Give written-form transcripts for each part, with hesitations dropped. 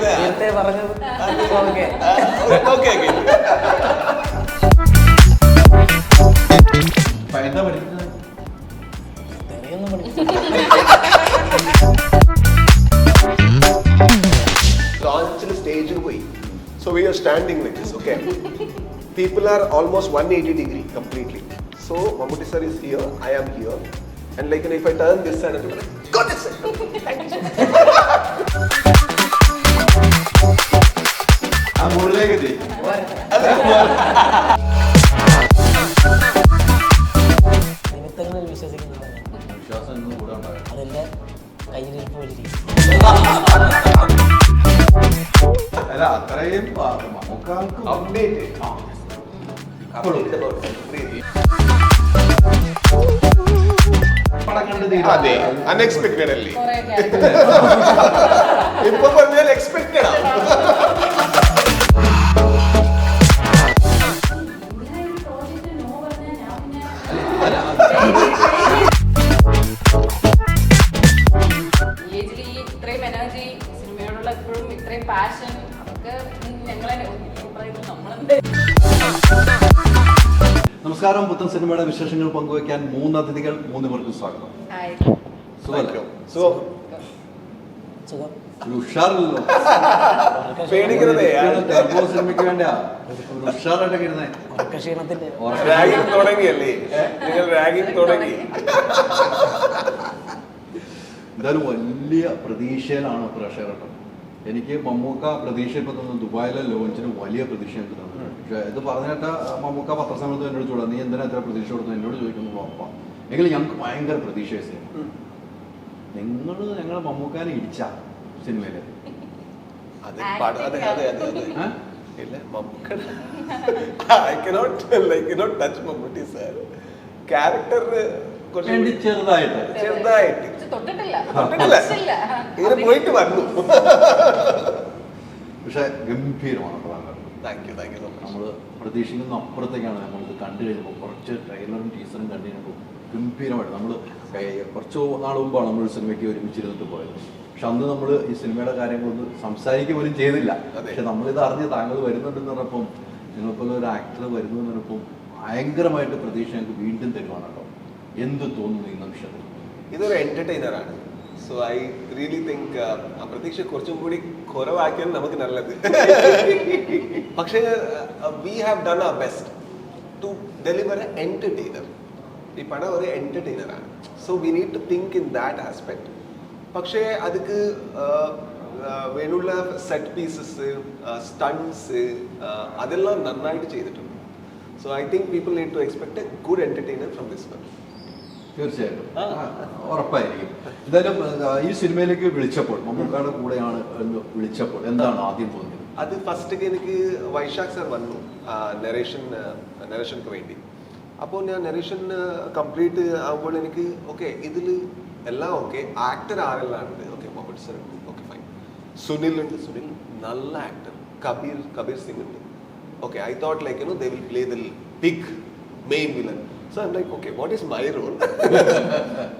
നേരത്തെ പറഞ്ഞത് okay okay എന്താ പഠിക്കുന്നത്? തെറിയൊന്നും പഠിക്കില്ല. Launch stage in way. So we are standing like this, okay? People are almost 180 degree completely. So Mammootty sir is here, I am here, and like if I turn this side, people are like, go this side. Thank you. ആ മുകളിലേക്ക് എത്തി. നിമിത്തങ്ങളിൽ വിശ്വസിക്കുന്നതാണ് ഞാൻ. വിശ്വാസം ഇന്നും കൂടെ ഉണ്ടാകണം. അതെന്റെ കയ്യിലിരിപ്പ് പോലിരിക്കും. അല്ല അത്രയും നമുക്കാർക്ക് Update. Update about everything. പടം കണ്ട് അതെ, unexpected അല്ലേ? കുറേ character. ഇപ്പൊ പറഞ്ഞാൽ എക്സ്പെക്റ്റഡ് ആണ്. ഇത്രയും എനർജി സിനിമയോടുള്ള എപ്പോഴും ഇത്രയും പാഷൻ അതൊക്കെ ഞങ്ങളെ പറയുന്നത് നമ്മളെന്ത്. നമസ്കാരം. പുത്തൻ സിനിമയുടെ വിശേഷങ്ങൾ പങ്കുവയ്ക്കാൻ 3 അതിഥികൾ, 3 പേർക്ക് സ്വാഗതം. സുഖല്ലേ? സുഖം. സുഖം. ഒരു ഉഷാറില്ലല്ലോ. പേടിക്കുന്നതേ ടെർബോ സിനിമയ്ക്ക് വേണ്ടിയാ ഒരു ഉഷാറായിട്ടൊക്കെ ഇരുന്നേ. ഉറക്ക ക്ഷീണത്തിന്റെ റാഗിങ് തുടങ്ങിയല്ലേ? നിങ്ങൾ റാഗിങ് തുടങ്ങി. എന്തായാലും വലിയ പ്രതീക്ഷയിലാണ് പ്രേക്ഷകർ. എനിക്ക് മമ്മൂക്ക പ്രതീക്ഷ ഇപ്പൊ തന്നു. ദുബായിലെ ലോഞ്ചിന് വലിയ പ്രതീക്ഷ എനിക്ക് തന്നു. പക്ഷെ ഇത് പറഞ്ഞിട്ട് മമ്മൂക്ക പത്രസമയത്ത് എന്നോട് ചോദിച്ചു, നീ എന്തിനാ എത്ര പ്രതീക്ഷ കൊടുത്തു എന്നോട് ചോദിക്കുന്നു. ഉറപ്പാണ്. എങ്കിലും ഞങ്ങൾക്ക് ഭയങ്കര പ്രതീക്ഷയായി സിനിമ. ഞങ്ങൾ മമ്മൂക്കാനെ ഇടിച്ച സിനിമയില് ഇല്ല Mammukka I cannot touch Mammootty sir. Character വേണ്ടി ചെറുതായിട്ട് ചെറുതായിട്ട് തൊട്ടിട്ടില്ല. തൊട്ടിട്ടില്ല. ഇങ്ങനെ പോയിട്ട് വന്നു. പക്ഷെ ഗംഭീരമാണ് പടം. Thank you so much. നമ്മൾ പ്രതീക്ഷിക്കുന്ന അപ്പുറത്തേക്കാണ് നമ്മളിത് കണ്ടു കഴിഞ്ഞപ്പോൾ. കുറച്ച് ട്രെയിലറും ടീസറും കണ്ടു കഴിഞ്ഞപ്പോൾ ഗംഭീരമായിട്ട് നമ്മൾ കുറച്ച് നാൾ മുമ്പാണ് നമ്മൾ സിനിമയ്ക്ക് ഒരുമിച്ചിരുന്നിട്ട് പോയത്. പക്ഷെ അന്ന് നമ്മൾ ഈ സിനിമയുടെ കാര്യങ്ങളൊന്നും സംസാരിക്കുക പോലും ചെയ്തില്ല. പക്ഷെ നമ്മളിത് അറിഞ്ഞ് താങ്കൾ വരുന്നുണ്ടെന്ന് പറഞ്ഞപ്പം, നിങ്ങൾക്കൊരു ഒരു ആക്ടർ വരുന്നു എന്ന് പറഞ്ഞപ്പം ഭയങ്കരമായിട്ട് പ്രതീക്ഷ ഞങ്ങൾക്ക് വീണ്ടും തരുവാണ് കേട്ടോ. എന്ത് തോന്നുന്നു ഈ നിമിഷത്തിൽ? ഇതൊരു എന്റർടൈനർ ആണ്. സോ ഐ റിയലി തിങ്ക് ആ പ്രതീക്ഷ കുറച്ചും കൂടി കുറവാക്കിയാൽ നമുക്ക് നല്ലത്. പക്ഷേ we have done our best to deliver a entertainer. ഈ പടം ഒരു എന്റർടൈനർ ആണ്. So we need to think in that aspect. പക്ഷേ അതിക്ക് വേണ്ടുള്ള സെറ്റ് പീസസ്, സ്റ്റൺസ് അതെല്ലാം നന്നായിട്ട് ചെയ്തിട്ടുണ്ട്. So I think people need to expect a good entertainer from this one. തീർച്ചയായിട്ടും ഉറപ്പായിരിക്കും. എന്തായാലും ഈ സിനിമയിലേക്ക് വിളിച്ചപ്പോൾ, മമ്മൂക്കയുടെ കൂടെയാണ് എന്ന് വിളിച്ചപ്പോൾ എന്താണ് ആദ്യം തോന്നിയത്? അത് ഫസ്റ്റ് എനിക്ക് വൈശാഖ് സർ വന്നു നെറേഷൻക്ക് വേണ്ടി. അപ്പോൾ ഞാൻ നെറേഷൻ കംപ്ലീറ്റ് ആകുമ്പോൾ എനിക്ക് ഓക്കെ ഇതിൽ എല്ലാം ഓക്കെ. ആക്ടർ ആരെല്ലാം ഉണ്ട്? ഓക്കെ മമ്മൂട്ടി സർ ഉണ്ട്, ഓക്കെ ഫൈൻ. സുനിൽ ഉണ്ട്, സുനിൽ നല്ല ആക്ടർ. കബീർ സിംഗ് ഉണ്ട്. Okay I thought like they will play the big main villain. So I'm like, okay, what is my role?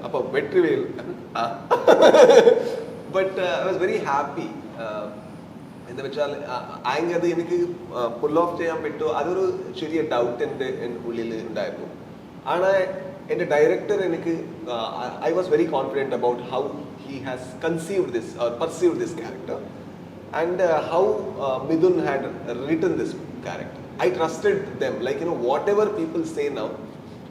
Appo Vetrivel. But I was very happy. എന്താ വെച്ചാൽ ആങ്കത് എനിക്ക് pull off ചെയ്യാൻ പറ്റുമോ അതൊരു ചെറിയ ഡൗട്ട് എൻ്റെ ഉള്ളിൽ ഉണ്ടായിരുന്നു. ആണ് എൻ്റെ ഡയറക്ടർ എനിക്ക് I was very confident about how he has conceived this or perceived this character and how Mithun had written this character. I trusted them. Like, whatever people say now,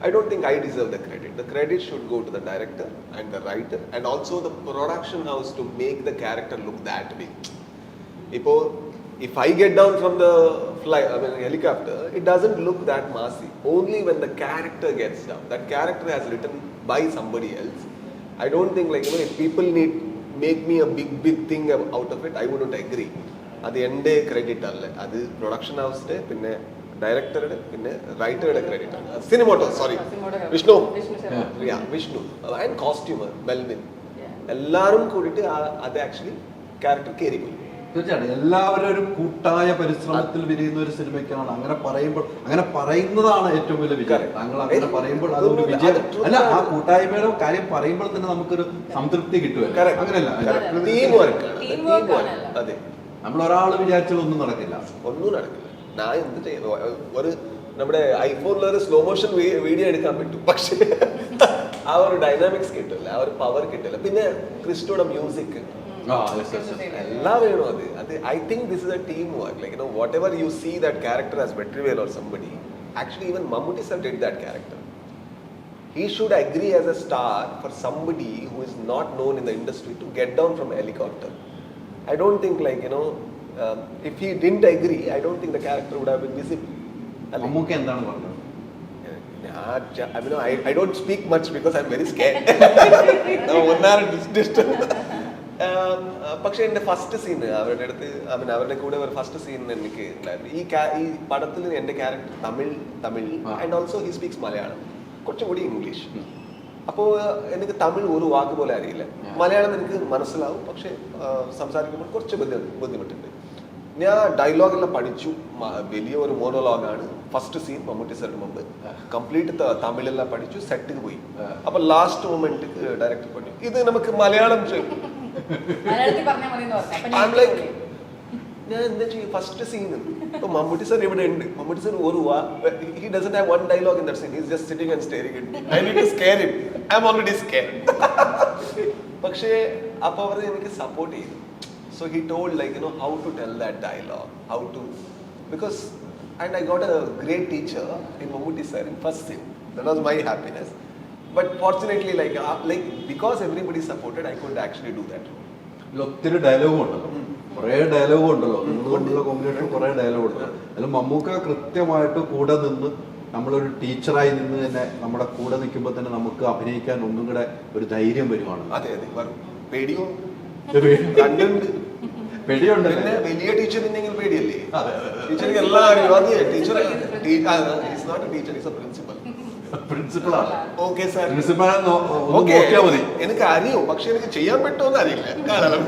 I don't think I deserve the credit. The credit should go to the director and the writer and also the production house to make the character look that way. If I get down from the helicopter, it doesn't look that massy. Only when the character gets down. That character has written by somebody else. I don't think if people make me a big thing out of it, I wouldn't agree. അത് എൻ്റെ credit അല്ല, അത് production ഹൗസിന്റെ പിന്നെ ഡയറക്ടറുടെ പിന്നെ റൈറ്ററുടെ credit ആണ്. Vishnu and costumer Melvin എല്ലാവരും കൂടിയിട്ട് അത് ആക്ച്വലി ക്യാരക്ടർ കയറി പോയി. തീർച്ചയായിട്ടും എല്ലാവരും ഒരു കൂട്ടായ പരിശ്രമത്തിൽ വിരിയുന്ന ഒരു സിനിമയ്ക്കാണ്. അങ്ങനെ പറയുന്നതാണ് ഏറ്റവും വലിയ വിജയം. താങ്കൾ അങ്ങനെ പറയുമ്പോൾ അതൊരു വിജയം അല്ല, ആ കൂട്ടായ്മയുടെ കാര്യം പറയുമ്പോൾ തന്നെ നമുക്കൊരു സംതൃപ്തി കിട്ടുമല്ലോ. അങ്ങനെയല്ല, ടീം വർക്ക്. അതെ, നമ്മൾ ഒരാൾ വിചാരിച്ചാലൊന്നും നടക്കില്ല. ഒന്നും നടക്കില്ല. ഞാൻ എന്ത് ചെയ്യുന്നു, ഒരു നമ്മുടെ ഐഫോണിൽ ഒരു സ്ലോ മോഷൻ വീഡിയോ എടുക്കാൻ പറ്റും, പക്ഷേ ആ ഒരു ഡൈനാമിക്സ് കിട്ടില്ല, ആ ഒരു പവർ കിട്ടില്ല. പിന്നെ ക്രിസ്റ്റോയുടെ മ്യൂസിക് എല്ലാം വേണം. അത് I think this is a team work. Like whatever you see that character as Vetrivel or somebody, actually even Mammootty sir did that character. He should agree as a star for somebody who is not known in the industry to get down from a helicopter. I don't think, like, if he didn't agree, I don't think the character would have been visible. Mammukka എന്താണ് പറഞ്ഞത്? I don't speak much because I'm very scared. പക്ഷെ എൻ്റെ first scene അവരുടെ അടുത്ത്, അവരുടെ കൂടെ ഒരു first scene എനിക്ക് ഉണ്ടായിരുന്നു. ഈ പടത്തിൽ എൻ്റെ character Tamil and also he speaks Malayalam, കുറച്ചും കൂടി ഇംഗ്ലീഷ്. അപ്പോൾ എനിക്ക് തമിഴ് ഒരു വാക്ക് പോലെ അറിയില്ല. മലയാളം എനിക്ക് മനസ്സിലാവും, പക്ഷെ സംസാരിക്കുമ്പോൾ കുറച്ച് ബുദ്ധിമുട്ടുണ്ട്. ഞാൻ ഡയലോഗെല്ലാം പഠിച്ചു. വലിയ ഒരു മോണോലോഗാണ് ഫസ്റ്റ് സീൻ മമ്മൂട്ടി സാറിന് മുമ്പ്. കംപ്ലീറ്റ് തമിഴെല്ലാം പഠിച്ചു, സെറ്റിന് പോയി. അപ്പൊ ലാസ്റ്റ് മൊമെന്റ് ഡയറക്ടർ പറഞ്ഞു ഇത് നമുക്ക് മലയാളം ഞാൻ എന്താ ചെയ്യും ഫസ്റ്റ് സീൻ. ഇപ്പൊ മമ്മൂട്ടി സാർ ഇവിടെ ഉണ്ട്. മമ്മൂട്ടി സാർ ഒരു he doesn't have one dialogue in that scene. He's just sitting and staring at me. I need to scare him. I'm already scared. പക്ഷേ അപ്പൊ അവർ എനിക്ക് സപ്പോർട്ട് ചെയ്തു. So he told, like, how to tell that dialogue, how to, and I got a great teacher in Mammootty sir in first scene. That was my happiness. But fortunately, like because everybody supported, I could actually do that. ഒത്തിരി ഡയലോഗും ഉണ്ടല്ലോ, കുറേ ഡയലോഗും ഉണ്ടല്ലോ, നിങ്ങളുകൊണ്ടുള്ള combination കുറേ dialogue ഉണ്ടല്ലോ. അതിൽ മമ്മൂക്ക കൃത്യമായിട്ട് കൂടെ നിന്ന്, നമ്മളൊരു ടീച്ചറായി നിന്ന് തന്നെ നമ്മുടെ കൂടെ നിൽക്കുമ്പോൾ തന്നെ നമുക്ക് അഭിനയിക്കാൻ ഒന്നും കൂടെ ഒരു ധൈര്യം വരുവാണ്. അതെ പേടിയോ പേടിയുണ്ട്. പിന്നെ വലിയ ടീച്ചറിനെങ്കിൽ പേടിയല്ലേ? ടീച്ചർക്ക് എല്ലാം അറിയും. അതെ teacher is not a teacher, is a principal. പ്രിൻസിപ്പളാണ്. ഓക്കെ സാർ, പ്രിൻസിപ്പൽ നോക്കിയാൽ മതി. എനിക്ക് അറിയും, പക്ഷെ എനിക്ക് ചെയ്യാൻ പറ്റുമെന്ന് അറിയില്ല. കാണാം.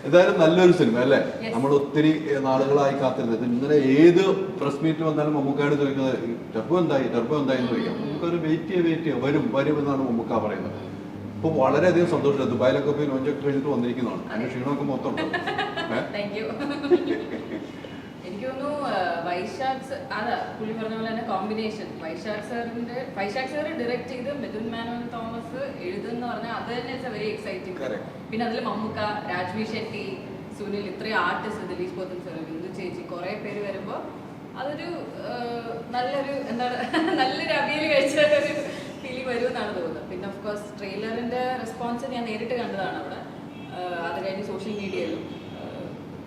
എന്തായാലും നല്ലൊരു സിനിമ അല്ലേ? നമ്മൾ ഒത്തിരി നാളുകളായി കാത്തിരുന്നത്. ഇന്നലെ ഏത് പ്രസ് മീറ്റ് വന്നാലും മമ്മൂക്കയോട് ചോദിക്കുന്നത് ടർബോ എന്തായി എന്ന് ചോദിക്കാം. നമുക്കൊരു വെയിറ്റ് ചെയ്യുക, വരും എന്നാണ് മമ്മൂക്ക പറയുന്നത്. ഇപ്പൊ വളരെയധികം സന്തോഷമില്ല. ദുബായിലൊക്കെ പോയി ലോഞ്ചൊക്കെ കഴിഞ്ഞിട്ട് വന്നിരിക്കുന്നതാണ്. അതിന്റെ ക്ഷീണമൊക്കെ മൊത്തം ഉണ്ട്. എനിക്ക് തോന്നുന്നു വൈശാഖ് അതാ പുള്ളി പറഞ്ഞ പോലെ തന്നെ കോമ്പിനേഷൻ. വൈശാഖ് സാർ ഡയറക്ട് ചെയ്ത് മിഥുൻ മേനോൻ തോമസ് എഴുതുന്ന പറഞ്ഞാൽ അത് തന്നെ ഇറ്റ്സ് എ വെരി എക്സൈറ്റിംഗ്. പിന്നെ അതിൽ മമ്മൂക്ക, രാജ്വി ഷെട്ടി, സുനിൽ, ഇത്രയും ആർട്ടിസ്റ്റ്, ദിലീഷ് പോത്തൻ സാർ, ബിന്ദു ചേച്ചി, കുറെ പേര് വരുമ്പോൾ അതൊരു നല്ലൊരു നല്ലൊരു അവിയൽ കഴിച്ച ഒരു ഫീലിംഗ് വരുമെന്നാണ് തോന്നുന്നത്. പിന്നെ ഓഫ് കോഴ്സ് ട്രെയിലറിന്റെ റെസ്പോൺസ് ഞാൻ നേരിട്ട് കണ്ടതാണ് അവിടെ. അത് കഴിഞ്ഞ് സോഷ്യൽ മീഡിയയിലും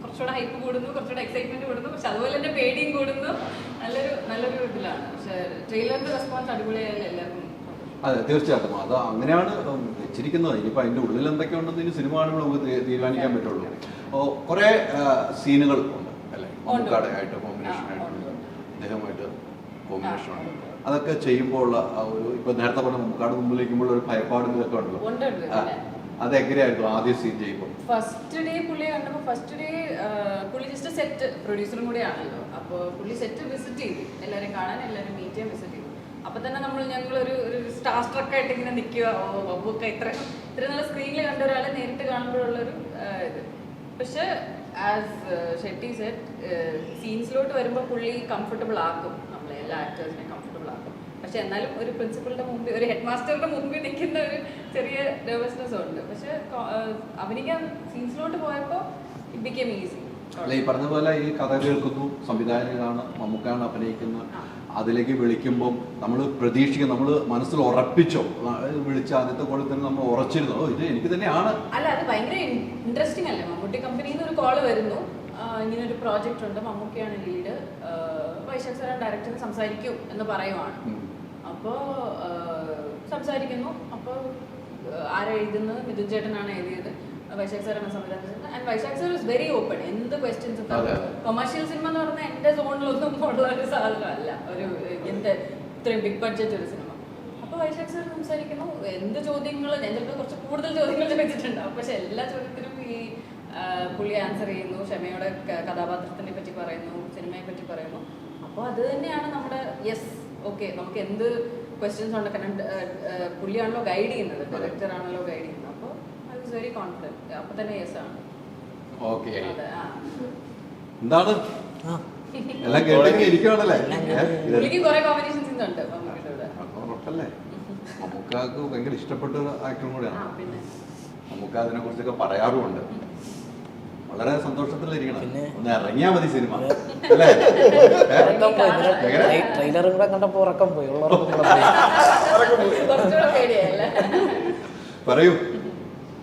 കുറച്ചുകൂടെ ഹൈപ്പ് കൂടുന്നു, കുറച്ചുകൂടെ എക്സൈറ്റ്മെന്റ് കൂടുന്നു, പക്ഷെ അതുപോലെ തന്നെ പേടിയും കൂടുന്നു. നല്ലൊരു ഇതിലാണ്. പക്ഷെ ട്രെയിലറിന്റെ റെസ്പോൺസ് അടിപൊളിയായാലും എല്ലാവർക്കും. അതെ, തീർച്ചയായിട്ടും അത് അങ്ങനെയാണ് വെച്ചിരിക്കുന്നത്. ഇനിയിപ്പോൾ അതിൻ്റെ ഉള്ളിൽ എന്തൊക്കെ ഉണ്ടെന്ന് ഇനി സിനിമ കാണുമ്പോൾ നമുക്ക് തീരുമാനിക്കാൻ പറ്റുള്ളൂ. കുറേ സീനുകൾ ഉണ്ട് അല്ലേ? മമ്മൂക്കാടായിട്ട് കോമ്പിനേഷൻ ആയിട്ടുണ്ട്, അദ്ദേഹമായിട്ട് കോമ്പിനേഷൻ ഉണ്ട്. അതൊക്കെ ചെയ്യുമ്പോൾ ഉള്ള ഒരു ഇപ്പൊ നേരത്തെ പറഞ്ഞ മമ്മൂക്കാട് മുമ്പിലേക്കുമ്പോൾ ഒരു ഭയപ്പാടും ഇതൊക്കെ ഉണ്ടല്ലോ. അതെങ്ങനെയായിരുന്നു ആദ്യം സീൻ ചെയ്യുമ്പോൾ? ഫസ്റ്റ് ഡേ പുള്ളിയെ കണ്ടപ്പോൾ പുള്ളി ജസ്റ്റ് സെറ്റ് പ്രൊഡ്യൂസറും കൂടെ ആണല്ലോ. അപ്പോൾ പുള്ളി സെറ്റ് വിസിറ്റ് ചെയ്തു, എല്ലാവരും കാണാൻ, എല്ലാവരും മീറ്റ് ചെയ്യാൻ വിസിറ്റ് ചെയ്തു. അപ്പൊ തന്നെ ഞങ്ങളൊരു സ്റ്റാർ സ്ട്രക്ക് ആയിട്ട് ഇങ്ങനെ നിൽക്കുക. ബബുക്ക ഇത്ര നല്ല സ്ക്രീനിൽ കണ്ട ഒരാളെ നേരിട്ട് കാണുമ്പോഴുള്ളൊരു ഇത്. പക്ഷെ ആസ് ഷെട്ടി സെറ്റ് സീൻസിലോട്ട് വരുമ്പോൾ പുള്ളി കംഫർട്ടബിൾ ആക്കും, നമ്മളെ എല്ലാ ആക്ടേഴ്സിനെയും കംഫർട്ടബിൾ ആക്കും. പക്ഷെ എന്നാലും ഒരു പ്രിൻസിപ്പളിന്റെ മുമ്പിൽ, ഒരു ഹെഡ് മാസ്റ്ററുടെ മുമ്പിൽ നിൽക്കുന്ന ഒരു ചെറിയ നെർവസ്നെസ് ഉണ്ട്. പക്ഷെ അഭിനയിക്കാൻ സീൻസിലോട്ട് പോയപ്പോൾ ഇറ്റ് ബിക്കേം ഈസി. അല്ല, ഈ പറഞ്ഞ പോലെ ഈ കഥ കേൾക്കുന്നു, സംവിധായകനാണ്, മമ്മൂക്കാണ് അഭിനയിക്കുന്നത്. അതിലേക്ക് വിളിക്കുമ്പം നമ്മൾ പ്രതീക്ഷിക്കും, നമ്മൾ മനസ്സിൽ ഉറപ്പിച്ചോ? വിളിച്ച ആദ്യത്തെ കോളിൽ തന്നെ നമ്മൾ ഉറച്ചിരുന്നോ ഇത് എനിക്ക് തന്നെയാണ്? അല്ല, അത് ഭയങ്കര ഇൻട്രസ്റ്റിംഗ് അല്ലേ? മമ്മൂട്ടി കമ്പനിയിൽ നിന്ന് ഒരു കോള് വരുന്നു, ഇങ്ങനൊരു പ്രോജക്റ്റ് ഉണ്ട്, മമ്മൂക്കയാണ് ലീഡ്, വൈശാഖ് സാർ ഡയറക്ടർ സംസാരിക്കൂ എന്ന് പറയുവാണ്. അപ്പോൾ സംസാരിക്കുന്നു. അപ്പോൾ ആരാ എഴുതുന്നത്? മിഥുൻ ചേട്ടനാണ് എഴുതിയത്, വൈശാഖ് സാറാണ് സംവിധാനം ചെയ്തത്. And Vaishakh sir is very open. എന്ത് ക്വസ്റ്റ്യൻസ്, കൊമേഴ്ഷ്യൽ സിനിമ എന്ന് പറഞ്ഞാൽ എൻ്റെ സോണിലൊന്നും ഉള്ള ഒരു സാധനമല്ല, ഒരു ഇങ്ങനത്തെ ഇത്രയും ബിഗ് ബഡ്ജറ്റ് ഒരു സിനിമ. അപ്പോൾ വൈശാഖ് സാർ സംസാരിക്കുന്നു. എന്ത് ചോദ്യങ്ങൾ, ഞാൻ ചിലപ്പോൾ കുറച്ച് കൂടുതൽ ചോദ്യങ്ങൾ ചോദിച്ചിട്ടുണ്ടാവും, പക്ഷെ എല്ലാ ചോദ്യത്തിനും ഈ പുള്ളി ആൻസർ ചെയ്യുന്നു. ക്ഷമയുടെ കഥാപാത്രത്തിനെ പറ്റി പറയുന്നു, സിനിമയെ പറ്റി പറയുന്നു. അപ്പോൾ അത് തന്നെയാണ് നമ്മുടെ യെസ് ഓക്കെ, നമുക്ക് എന്ത് ക്വസ്റ്റ്യൻസ് ഉണ്ട്. കാരണം പുള്ളിയാണല്ലോ ഗൈഡ് ചെയ്യുന്നത്, ഡയറക്ടർ ആണല്ലോ ഗൈഡ് ചെയ്യുന്നത്. അപ്പോൾ ഐ വാസ് വെരി കോൺഫിഡൻറ്റ്. അപ്പോൾ തന്നെ യെസ് ആണ്. ഓക്കെ. അതെ, ആ. എന്താണ് ആ എല്ലാം കേട്ടിങ്ങനെ ഇരിക്കുവാണല്ലേ? പുള്ളിക്ക് കുറെ കോമ്പിനേഷൻ സീൻസ് ഉണ്ട് മമ്മൂട്ടിയുടെ കൂടെ. ഉറപ്പല്ലേ? മമ്മൂക്കാക്ക് ഭയങ്കര ഇഷ്ടപ്പെട്ട ആക്ടറും ആ, കൂടെയാണ്. പിന്നെ നമുക്ക് അതിനെ കുറിച്ചൊക്കെ പറയാറുമുണ്ട്. വളരെ സന്തോഷത്തിലിരിക്കണം. പിന്നെ? ഒന്ന് ഇറങ്ങിയാ മതി സിനിമ അല്ലേ? ഉറക്കം പോയി ട്രെയിലറും കൂടെ കണ്ടപ്പോ ഉറക്കം പോയി ഉള്ളവർക്കും കൂടെ പോയി. കുറച്ചുകൂടെ പേടിയല്ലേ? പറയൂ,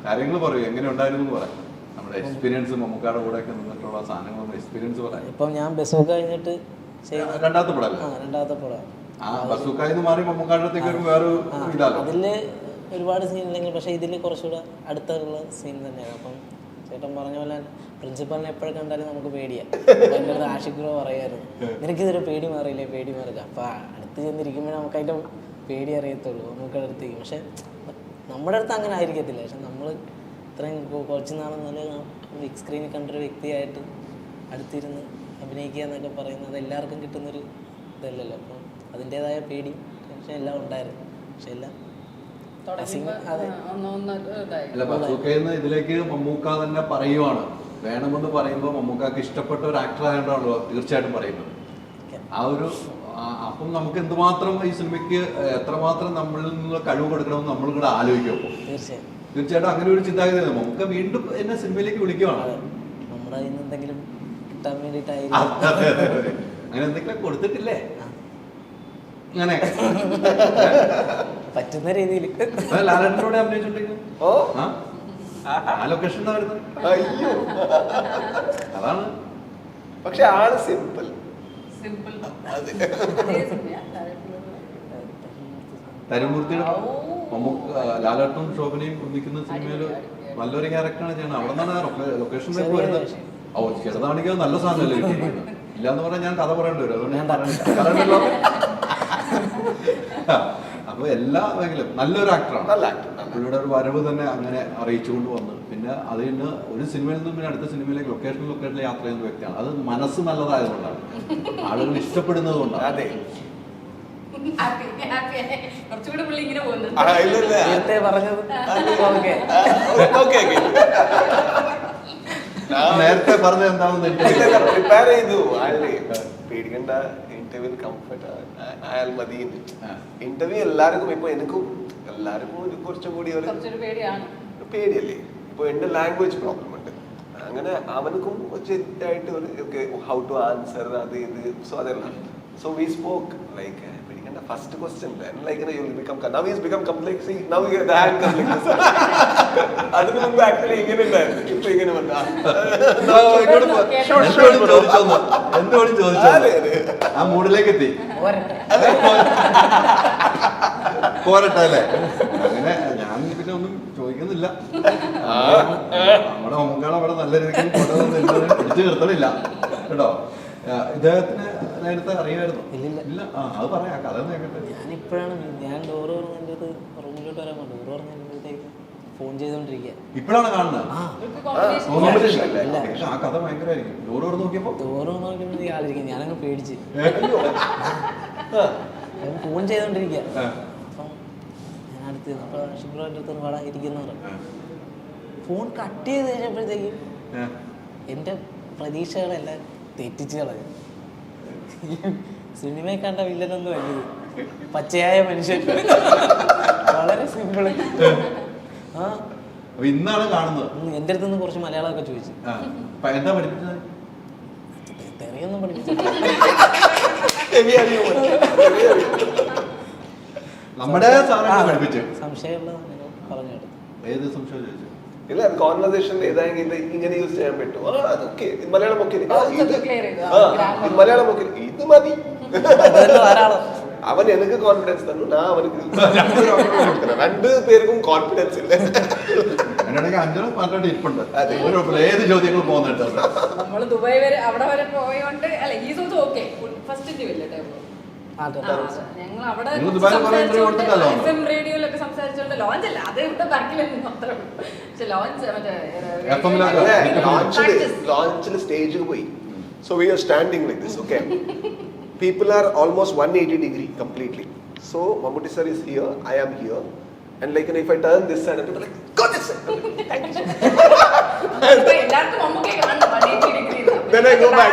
കാര്യങ്ങൾ പറയൂ, എങ്ങനെ ഉണ്ടായിരുന്നു എന്ന് പറയാം. നമ്മുടെ എക്സ്പീരിയൻസ് മമ്മൂക്കാരുടെ കൂടെ ഒക്കെ നിന്നിട്ടുള്ള സാധനങ്ങളും എക്സ്പീരിയൻസ് പറയാം. ഇപ്പം ഞാൻ ബസ്സൊക്കെ കഴിഞ്ഞിട്ട് ചെയ്യുന്ന രണ്ടാമത്തെ പടം രണ്ടാമത്തെ പടം ആ ബസൂക്കായിന്ന് മാറി മമ്മൂക്കാടത്തേക്ക് ഒരു വേറെ ഇതാകും. അതില് ഒരുപാട് സീൻ ഇല്ലെങ്കിൽ പക്ഷെ ഇതിൽ കുറച്ചുകൂടെ അടുത്തുള്ള സീൻ തന്നെയാണ്. അപ്പം ചേട്ടൻ പറഞ്ഞ പോലെ പ്രിൻസിപ്പലിനെ എപ്പോഴും കണ്ടാലും നമുക്ക് പേടിയാണ്. എൻ്റെ അടുത്ത് ആഷിഖ് പറയായിരുന്നു, നിനക്കിതൊരു പേടി മാറിയില്ലേ, പേടി മാറില്ല. അപ്പം അടുത്ത് ചെന്നിരിക്കുമ്പോൾ നമുക്ക് അതിൻ്റെ പേടി അറിയത്തുള്ളൂ നമുക്കടെ അടുത്തേക്ക്. പക്ഷെ നമ്മുടെ അടുത്ത് അങ്ങനെ ആയിരിക്കത്തില്ല. പക്ഷെ നമ്മൾ ഇത്രയും കുറച്ച് നാളെന്നാലും ബിഗ് സ്ക്രീനിൽ കണ്ടൊരു വ്യക്തിയായിട്ട് അടുത്തിരുന്ന് അഭിനയിക്കുക എന്നൊക്കെ പറയുന്നത് എല്ലാവർക്കും കിട്ടുന്നൊരു ഇതല്ലല്ലോ. അപ്പം അതിൻ്റെതായ പേടി ടെൻഷൻ എല്ലാം ഉണ്ടായിരുന്നു. പക്ഷെ എല്ലാം അല്ല, ബസൂക്കയെന്ന് ഇതിലേക്ക് മമ്മൂക്ക തന്നെ പറയുവാണ്. വേണമെന്ന് പറയുമ്പോൾ മമ്മൂക്കാക്ക് ഇഷ്ടപ്പെട്ട ഒരു ആക്ടർ ആയതുകൊണ്ടാണല്ലോ തീർച്ചയായിട്ടും പറയുന്നത്. ആ ഒരു അപ്പം നമുക്ക് എന്തുമാത്രം ഈ സിനിമയ്ക്ക് എത്രമാത്രം നമ്മളിൽ നിന്നുള്ള കഴിവ് കൊടുക്കണമെന്ന് നമ്മളും കൂടെ ആലോചിക്കും. അപ്പോൾ തീർച്ചയായിട്ടും അങ്ങനെ ഒരു ചിന്താഗതി നമുക്ക് വീണ്ടും എന്നെ സിനിമയിലേക്ക് വിളിക്കുവാണ്. നമ്മുടെ കയ്യിൽ നിന്ന് എന്തെങ്കിലും കിട്ടാൻ വേണ്ടിയിട്ടായി അങ്ങനെ എന്തെങ്കിലും കൊടുത്തിട്ടില്ലേ? അങ്ങനെ പറ്റുന്ന രീതിയിൽ ലാലേട്ടനോട് അഭിനയിച്ചിട്ടുണ്ടെങ്കിൽ ആ ലൊക്കേഷൻ അയ്യോ, അതാണ്. പക്ഷെ ആള് സിമ്പിൾ. തരുമൂർത്തിയുടെ ലാലേട്ടനും ശോഭനയും ഒന്നിക്കുന്ന സിനിമയിൽ നല്ലൊരു ക്യാരക്ടറാണ് ചെയ്യുന്നത്. അവിടെ നിന്നാണ് ലൊക്കേഷനിലേക്ക് വരുന്നത്. ഓ, ചെറുതാണെങ്കിൽ നല്ല സാധനമല്ലേ കിട്ടിയിരിക്കുന്നത്. ഇല്ലാന്ന് പറഞ്ഞാൽ ഞാൻ കഥ പറയേണ്ടി വരും. അതുകൊണ്ട് ഞാൻ പറയണ്ടല്ലോ. അപ്പൊ എല്ലാ മേഖലയും നല്ലൊരു ആക്ടറാണ്. പുള്ളിയുടെ ഒരു വരവ് തന്നെ അങ്ങനെ അറിയിച്ചുകൊണ്ട് വന്ന് പിന്നെ അതിന് ഒരു സിനിമയിൽ നിന്നും പിന്നെ അടുത്ത സിനിമയിലേക്ക് ലൊക്കേഷനിൽ യാത്ര ചെയ്യുന്ന വ്യക്തിയാണ്. അത് മനസ്സ് നല്ലതായതുകൊണ്ടാണ്, ആളുകൾ ഇഷ്ടപ്പെടുന്നത് കൊണ്ടാണ്. അതെ, കുറച്ചുകൂടെ പുള്ളി ഇങ്ങനെ പോകുന്നുണ്ട്. നേരത്തെ പറഞ്ഞത് നേരത്തെ പറഞ്ഞത് എന്താണെന്ന് പ്രിപ്പയർ ചെയ്തു. പേടിക്കണ്ട, ഇന്റർവ്യൂ കംഫർട്ട് അയാൾ മതി. ഇന്റർവ്യൂ എല്ലാവർക്കും ഇപ്പൊ എനിക്കും എല്ലാവർക്കും കുറച്ചും കൂടി ഒരു പേടിയല്ലേ. ഇപ്പൊ എന്റെ ലാംഗ്വേജ് പ്രോബ്ലം ഉണ്ട്. അങ്ങനെ അവനക്കും ചെറുതായിട്ട് ഒരു ഹൗ ടു ആൻസർ അത് ഇത്. സോ അതെല്ലാം സോ വി സ്പോക്ക് ലൈക്ക് പേടിക്കണ്ട first question like you will become now is become complete see now the hand come like this. അതിന് മുമ്പ് ആക്ച്വലി ഇങ്ങനെ ഉണ്ടായിരുന്നു. ഇപ്പൊ ഇങ്ങനെ വന്നാ എന്തുകൊണ്ട് ചോദിച്ചു ആ മൂഡിലേക്ക് എത്തി പോരട്ടെ അല്ലേ? അങ്ങനെ ഞാൻ പിന്നെ ഒന്നും ചോദിക്കുന്നില്ല. നമ്മുടെ മമ്മൂക്കാട് അവിടെ നല്ല രീതിയിൽ പിടിച്ചു നിർത്തണില്ല കേട്ടോ. ഇദ്ദേഹത്തിന് നേരത്തെ അറിയായിരുന്നു? ഇല്ല. അത് പറയാം, കഥ കേട്ടെ. ഞാനിപ്പോഴാണ് ഞാൻ ഡോറ് പറഞ്ഞ എൻ്റെ അടുത്ത് റൂമിലോട്ട് വരാൻ ഡോറ് പറഞ്ഞപ്പോഴത്തേക്ക് ഫോൺ ചെയ്തോണ്ടിരിക്കുക. ഇപ്പോഴാണ് കാണുന്നത്. ആ കഥ ഭയങ്കരമായിരിക്കും. ഡോറ് നോക്കിയപ്പോ ആളിരിക്കും. ഞാനങ്ങ് പേടിച്ച് ഫോൺ ചെയ്തോണ്ടിരിക്കുക. അപ്പം ഞാൻ അടുത്ത് അപ്പൊ ഷിബ്രോന്റെ അടുത്ത് പാടാ ഇരിക്കുന്ന ഫോൺ കട്ട് ചെയ്ത് കഴിഞ്ഞപ്പോഴത്തേക്കും എൻ്റെ പ്രതീക്ഷകളെല്ലാം തെറ്റിച്ച് കളഞ്ഞു. സിനിമയിൽ കണ്ട വില്ലനൊന്നും വലുത് പച്ചയായ മനുഷ്യൻ, വളരെ സിമ്പിള്. ഇന്നാണ് കാണുന്നത്. എൻ്റെ അടുത്ത് നിന്ന് കുറച്ച് മലയാളമൊക്കെ ചോദിച്ചു. എന്താ പഠിപ്പിച്ചത്? തെറിയൊന്നും പഠിപ്പിച്ചില്ല. നമ്മുടെ പഠിപ്പിച്ചു. സംശയമുള്ള പറഞ്ഞു കേട്ടു. ഏത് സംശയം ചോദിച്ചു? ഇല്ല, കോൺവെർസേഷൻ ഏതായെങ്കിൽ ഇങ്ങനെ യൂസ് ചെയ്യാൻ പറ്റും. അതൊക്കെ മലയാളം ഒക്കെ മലയാളം ഒക്കെ ഇത് മതി. അവൻ എനിക്ക് കോൺഫിഡൻസ് തന്നു, ഞാൻ അവനക്ക് രണ്ടു പേർക്കും കോൺഫിഡൻസ് ഇല്ല. ഏത് ചോദ്യങ്ങൾ പോകുന്നുണ്ട്. നമ്മള് ദുബായ് വരെ അവിടെ വരെ പോയോണ്ട് അല്ല ഈ ദിവസം ഓക്കെ ഫസ്റ്റ് ഇന്റർവ്യൂ ഞങ്ങൾ അവിടെ FM റേഡിയോയിലൊക്കെ സംസാരിച്ചോണ്ട് ലോഞ്ച് അല്ല, അത് ഇവിടെ ബാക്കിലായിരുന്നു മാത്രമേ ഉള്ളൂ. പക്ഷെ ലോഞ്ചിൽ സ്റ്റേജിൽ പോയി. So we are standing like this, okay? People are almost 180 degree completely. So Mammootty sir is here, I am here, and like if I turn this side, people are like, go this side. Thank you. എല്ലാവർക്കും മമ്മൂക്കയെ then I go back.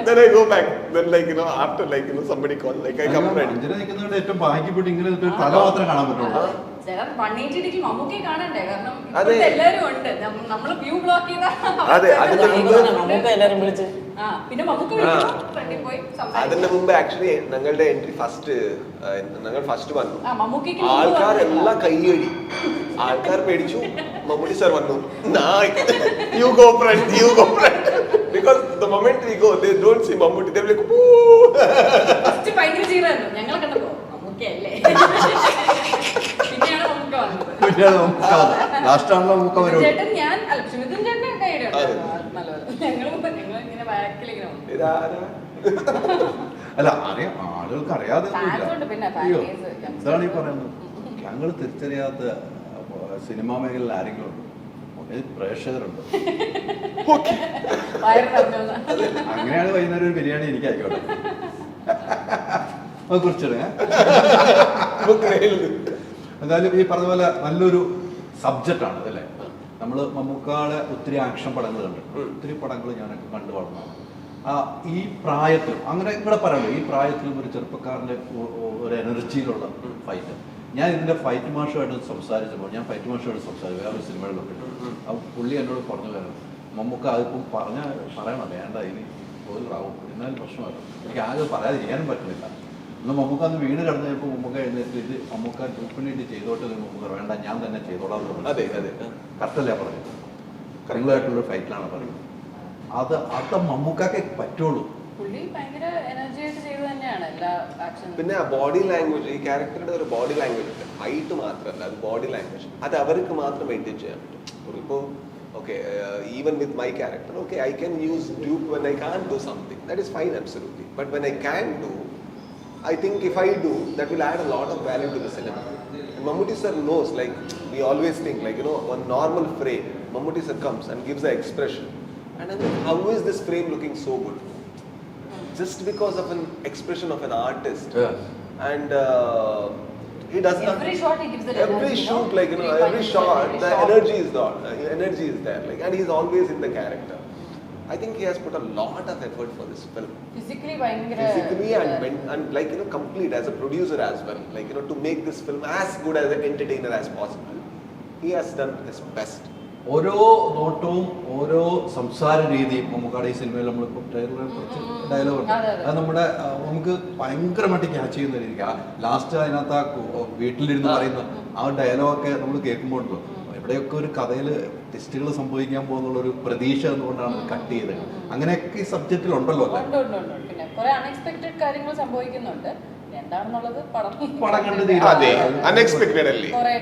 Then I go back. Then like after like somebody call like I come ready. Anjana നിൽക്കുന്നവരുടെ ഏറ്റവും ഭാഗ്യപ്പെട്ട് ഇങ്ങനെ ഒരു തല മാത്രമേ കാണാൻ പറ്റുള്ളൂ. ചിലർ 180 degree മമ്മൂക്കയെ കാണണ്ടേ, കാരണം ഇപ്പോഴത്തെ എല്ലാവരും ഉണ്ട്. നമ്മൾ വ്യൂ ബ്ലോക്ക് ചെയ്താൽ അതെ, അതിന്റെ നമുക്ക് എല്ലാരും വിളിച്ച് പിന്നെ മമ്മൂക്ക വിളിക്കും, ഫ്രണ്ടിൽ പോയി സംസാരിക്കും. അതിന്റെ മുമ്പ് ആക്ച്വലി ഞങ്ങളുടെ എൻട്രി ഞങ്ങൾ ഫസ്റ്റ് വന്നു. മമ്മൂക്കയ്ക്ക് ആൾക്കാരെല്ലാം കൈയടി, ആൾക്കാർ പേടിച്ചു. മമ്മൂട്ടി സാർ വന്നു, you go front, you go front. Because the moment we go, they don't see Mammootty. They're like, first ഭയങ്കര ചീറായിരുന്നു ഞങ്ങളെ കണ്ടപ്പോ. മമ്മൂക്കയല്ലേ, പിന്നെയാണ് മമ്മൂക്ക വന്നത്. ലാസ്റ്റാണല്ലോ നമുക്ക് അവരോട് ചേട്ടൻ ഞാൻ അല്ല മിഥുൻ ചേട്ടൻ കൈയുടെ നല്ലത്. ഞങ്ങൾ ഇങ്ങനെ ബാക്കിൽ ഇങ്ങനെ വന്നു. അല്ല അറിയാം, ആളുകൾക്ക് അറിയാതെ Fans ഉണ്ട് പിന്നെ, അയ്യോ fans, എന്താണ് ഈ പറയുന്നത്? ഞങ്ങൾ തിരിച്ചറിയാത്ത സിനിമാ മേഖലയിൽ ആരെങ്കിലും ഉണ്ട്? പ്രേക്ഷകരുണ്ട്. വയറ് നിറഞ്ഞു. അങ്ങനെയാണ് വൈകുന്നേരം ഒരു ബിരിയാണി എനിക്ക് ആയിക്കോട്ടെ. അത് കുറിച്ചിടുക. എന്തായാലും ഈ പറഞ്ഞ പോലെ നല്ലൊരു സബ്ജക്റ്റാണ് അല്ലേ? നമ്മൾ മമ്മൂക്കാടെ ഒത്തിരി ആക്ഷൻ പടങ്ങൾ കണ്ടു, ഒത്തിരി പടങ്ങൾ ഞാനൊക്കെ കണ്ടു വളർന്നതാണ്. ഈ പ്രായത്തിലും അങ്ങനെ ഇവിടെ പറയല്ലോ, ഈ പ്രായത്തിലും ഒരു ചെറുപ്പക്കാരൻ്റെ ഒരു എനർജിയിലുള്ള ഫൈറ്റ്. ഞാൻ ഇതിൻ്റെ ഫൈറ്റ് മാഷുമായിട്ട് സംസാരിച്ചപ്പോൾ വേറൊരു സിനിമയിൽ കണ്ടിട്ടുണ്ട്. അപ്പോൾ പുള്ളി എന്നോട് പറഞ്ഞു തരണം, മമ്മൂക്ക അതിപ്പം പറയണം വേണ്ട, ഇനി പോലാവും, എന്നാലും പ്രശ്നമല്ല. എനിക്ക് ആകെ പറയാതിരിക്കാനും പറ്റുന്നില്ല. എന്നാൽ മമ്മൂക്ക അന്ന് വീട് കടന്നു കഴിഞ്ഞപ്പോൾ മമ്മൂക്ക എഴുന്നേറ്റ് ഇത് മമ്മൂക്ക ഗ്രൂപ്പിന് വേണ്ടി ചെയ്തോട്ടെ, മമ്മൂക്ക വേണ്ട ഞാൻ തന്നെ ചെയ്തോളാം. അതെ അതെ, കറക്റ്റല്ല പറഞ്ഞത്, കറക്റ്റായിട്ടുള്ളൊരു ഫൈറ്റിലാണ് പറയുന്നത്. അത് മമ്മൂക്കൊക്കെ പറ്റുള്ളൂ. പുള്ളി ഭയങ്കര എനർജി ആയിട്ട് ചെയ്തു തന്നെയാണ് എല്ലാ ആക്ഷനും. പിന്നെ ബോഡി ലാംഗ്വേജ്, ഈ ക്യാരക്ടറുടെ ഒരു ബോഡി ലാംഗ്വേജ് ഉണ്ട്. ഹൈറ്റ് മാത്രമല്ല, അത് ബോഡി ലാംഗ്വേജ്, അത് അവർക്ക് മാത്രം മെയിൻറ്റെയിൻ ചെയ്യാൻ പറ്റും. ഇപ്പോൾ okay, even with my character, okay, I can use dupe when I can't do something. That is fine, absolutely. But when I can do, I think if I do, that will add a lot of value to the cinema. And Mammootty sir knows, like we always think, like one normal frame, Mammootty sir comes and gives the expression, and I mean, how is this frame looking so good? Just because of an expression of an artist. Yeah. And he does not. Every shot he gives the Every energy, shoot, no? like every shot, the energy is there. Energy is there, like, and he's always in the character. I think he has put a lot of effort for this film. Physically ഭയങ്കര and like complete as a producer as well. Like to make this film as good as an entertainer as possible. He has done his best. ഓരോ നോട്ടവും ഓരോ സംസാര രീതിയും മമ്മൂക്കാടെ ഈ സിനിമയിൽ നമ്മളിപ്പോൾ ട്രെയിലറിൽ കുറച്ച് ഡയലോഗ് ഉണ്ട്, അത് നമുക്ക് ഭയങ്കരമായിട്ട് ക്യാച്ച് ചെയ്യുന്ന രീതിക്ക് ലാസ്റ്റ് അതിനകത്ത് വീട്ടിലിരുന്ന് പറയുന്ന ആ ഡയലോഗൊക്കെ നമ്മൾ കേൾക്കുമ്പോൾ ഉണ്ടോ എവിടെയൊക്കെ ഒരു കഥയിൽ ടെസ്റ്റുകൾ സംഭവിക്കാൻ പോകുന്നുള്ളൊരു പ്രതീക്ഷ എന്നുകൊണ്ടാണ് കട്ട് ചെയ്തത്. അങ്ങനെയൊക്കെ ഈ സബ്ജക്റ്റിൽ ഉണ്ടല്ലോ. പിന്നെ കുറെ അൺഎക്സ്പെക്ടഡ് കാര്യങ്ങൾ സംഭവിക്കുന്നുണ്ട്. എന്താണെന്നുള്ളത് പടം കണ്ട് അതെ, അൺഎക്സ്പെക്ടഡ് അല്ലേ? കുറെ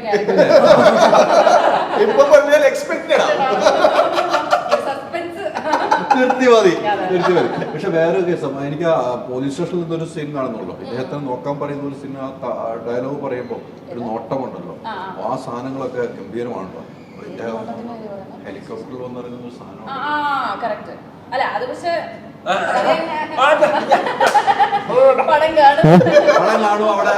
ഇപ്പൊ പറഞ്ഞാൽ എക്സ്പെക്ടഡ് സസ്പെൻസ് തീർച്ചയായും. പക്ഷെ വേറൊരു കേസ്, എനിക്ക് പോലീസ് സ്റ്റേഷനിൽ നിന്നൊരു സീൻ കാണുന്നുള്ളൂ. ഇദ്ദേഹത്തെ നോക്കാൻ പറയുന്ന ഒരു സീൻ, ഡയലോഗ് പറയുമ്പോൾ ഒരു നോട്ടമുണ്ടല്ലോ, ആ സാധനങ്ങളൊക്കെ ഗംഭീരമാണല്ലോ. ഹെലികോപ്റ്ററിൽ വന്നിറങ്ങുന്ന ഒരു സാധനം. അല്ല അത് പക്ഷേ പടം കാണും, അവിടെ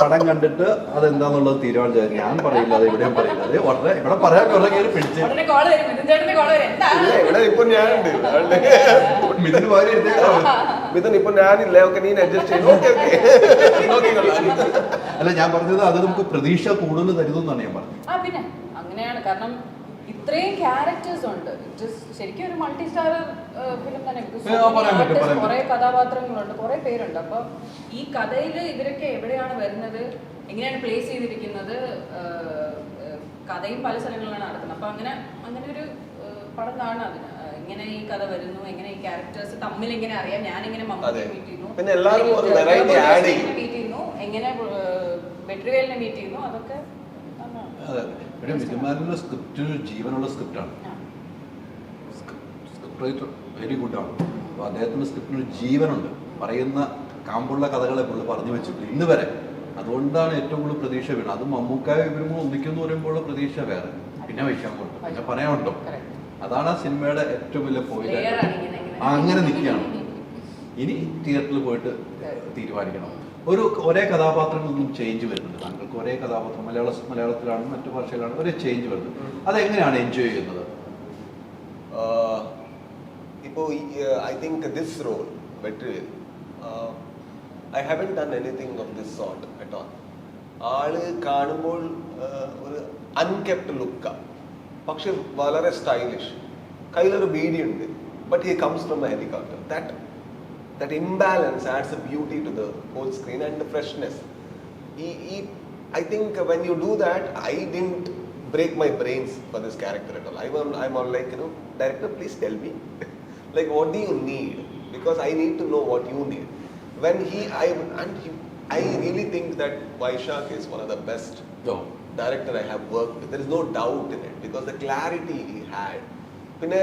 പടം കണ്ടിട്ട് അതെന്താന്നുള്ളത് തീരുമാനിച്ചത് ഞാൻ പറയില്ല, അത് ഇവിടെയും പറയില്ല. അത് വളരെ ഇവിടെ പറയാൻ കുറെ കയറി പിടിച്ച് ഇവിടെ ഇപ്പൊ ഞാനുണ്ട്. മിഥുന് ഭാര്യ മിഥുൻ ഇപ്പൊ ഞാനില്ല, ഒക്കെ നീ അഡ്ജസ്റ്റ് ചെയ്തു. അല്ല ഞാൻ പറഞ്ഞത് അത് നമുക്ക് പ്രതീക്ഷ കൂടുതൽ തരുന്നെന്നാണ് ഞാൻ പറഞ്ഞത്. പിന്നെ അങ്ങനെയാണ്, കാരണം ഇത്രയും ക്യാരക്ടേഴ്സ് ഉണ്ട്. ശരിക്കും ഒരു മൾട്ടി സ്റ്റാർ ഫിലിം തന്നെ. കുറെ കഥാപാത്രങ്ങളുണ്ട്, കുറെ പേരുണ്ട്. അപ്പൊ ഈ കഥയിൽ ഇവരൊക്കെ എവിടെയാണ് വരുന്നത്, എങ്ങനെയാണ് പ്ലേസ് ചെയ്തിരിക്കുന്നത്, കഥയും പല സ്ഥലങ്ങളിലാണ് നടക്കുന്നത്. അപ്പൊ അങ്ങനെ ഒരു പടം കാണാം. അതിന് എങ്ങനെ ഈ കഥ വരുന്നു, എങ്ങനെ ഈ ക്യാരക്ടേഴ്സ് തമ്മിൽ എങ്ങനെ അറിയാം, ഞാനെങ്ങനെ മമ്മൂട്ടിയെ മീറ്റ് ചെയ്യുന്നു, എങ്ങനെ വെട്രിവേലിനെ മീറ്റ് ചെയ്യുന്നു, അതൊക്കെ ഇവിടെ മിഥുമാനുള്ള സ്ക്രിപ്റ്റ് ജീവനുള്ള സ്ക്രിപ്റ്റാണ്. സ്ക്രിപ്റ്റ് റൈറ്റർ വെരി ഗുഡാണ്. അപ്പോൾ അദ്ദേഹത്തിൻ്റെ സ്ക്രിപ്റ്റിന് ജീവനുണ്ട്. പറയുന്ന കാമ്പുള്ള കഥകളെ പുള്ളി പറഞ്ഞു വെച്ചിട്ടില്ല ഇന്ന് വരെ. അതുകൊണ്ടാണ് ഏറ്റവും കൂടുതൽ പ്രതീക്ഷ വീണത്. അത് മമ്മൂക്കായ ഇവരും ഒന്നിക്കെന്ന് പറയുമ്പോൾ പ്രതീക്ഷ വേറെ, പിന്നെ വയ്ക്കാൻ കൊണ്ട് പിന്നെ പറയാനുണ്ടോ. അതാണ് ആ സിനിമയുടെ ഏറ്റവും വലിയ പോയിന്റ്. അങ്ങനെ നിൽക്കുകയാണ്. ഇനി തിയേറ്ററിൽ പോയിട്ട് തീരുമാനിക്കണം. ഒരേ കഥാപാത്രങ്ങളൊന്നും ചേഞ്ച് വരുന്നുണ്ട്. താങ്കൾക്ക് ഒരേ കഥാപാത്രം മലയാളത്തിലാണ്, മറ്റു ഭാഷയിലാണ്, ഒരേ ചേഞ്ച് വരുന്നത്. അതെങ്ങനെയാണ് എൻജോയ് ചെയ്യുന്നത്? ഇപ്പൊ I think this role, Vetrivel, I haven't done anything of this sort at all. ആള് കാണുമ്പോൾ ഒരു അൺകെപ്റ്റ് ലുക്കാണ്, പക്ഷെ വളരെ സ്റ്റൈലിഷ്, കയ്യിലൊരു ബീഡിയുണ്ട്, but he comes from a helicopter. That imbalance adds a beauty to the whole screen and the freshness. I think when you do that, I didn't break my brains for this character at all. I'm all like, director, please tell me, like, what do you need? Because I need to know what you need. I really think that Vaishak is one of the best director I have worked with. There is no doubt in it because the clarity he had. പിന്നെ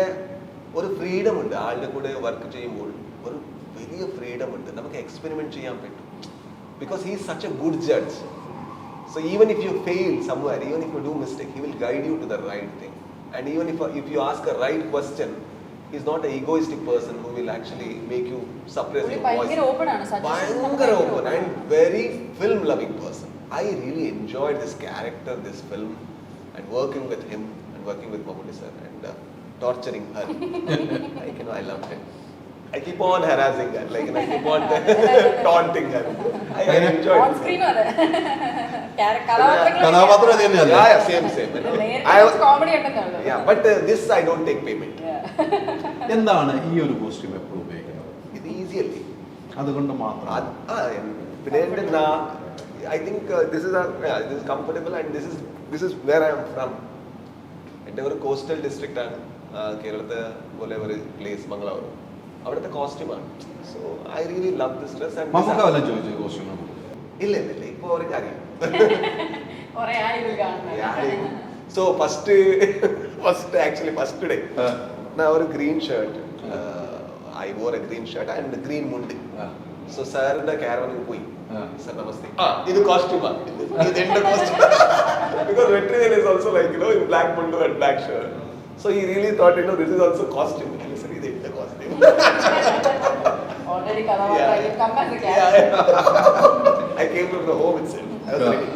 ഒരു freedom ഉണ്ട് ആളുടെ കൂടെ work ചെയ്യുമ്പോൾ, ഒരു വലിയ freedom ഉണ്ട്, നമുക്ക് എക്സ്പെരിമെന്റ് ചെയ്യാൻ പറ്റും. Because he is such a good judge. So even if you fail somewhere, even if you do mistake, he will guide you to the right thing. And even if you ask a right question, he's not an egoistic person who will actually make you suppress your voice. Bhayangara open and very film loving person. I really enjoyed this character, this film, and working with him and working with Mammootty sir and torturing her. Like, I loved it. I keep on harassing her, like, I keep on taunting her. I enjoyed on screen it. കഥാപാത്രം അത് തന്നെയല്ലേ? Yeah, same. Comedy ഉണ്ടെന്നുള്ളൂ. Yeah, but this I don't take payment. എന്താണ് ഈ ഒരു costume എപ്പോഴും ഉപയോഗിക്കുന്നത്? ഇത് easy അല്ലേ, അതുകൊണ്ട് മാത്രം. പിന്നെ എൻ്റെ I think this is comfortable and this is where I am from. എൻ്റെ ഒരു കോസ്റ്റൽ ഡിസ്ട്രിക്റ്റ് ആണ്, കേരളത്തെ പോലെ ഒരു പ്ലേസ് മംഗളൂരു, അവിടുത്തെ കോസ്റ്റ്യൂമാണ്. So I really love this dress. നമുക്ക് വല്ലതും ചോദിച്ചു കോസ്റ്റ്യൂം? ഇല്ല ഇപ്പൊ ഒരു കാര്യം. സോ ഫസ്റ്റ് ഡേ ഞാൻ ഒരു green shirt, I war A green shirt and green മുണ്ട്. സോ സാറിന്റെ കാരവനിൽ പോയി, സർ നമസ്തേ, ഇത് കോസ്റ്റ്യൂമാണ്, ഇത് എന്റെ costume. Because Vetrivel is also like, in black mundu and black shirt. So he really thought, this is also costume. I said, this is the costume. Already Kalavatra, come as a Yeah. character. I came from the home itself. I was ready.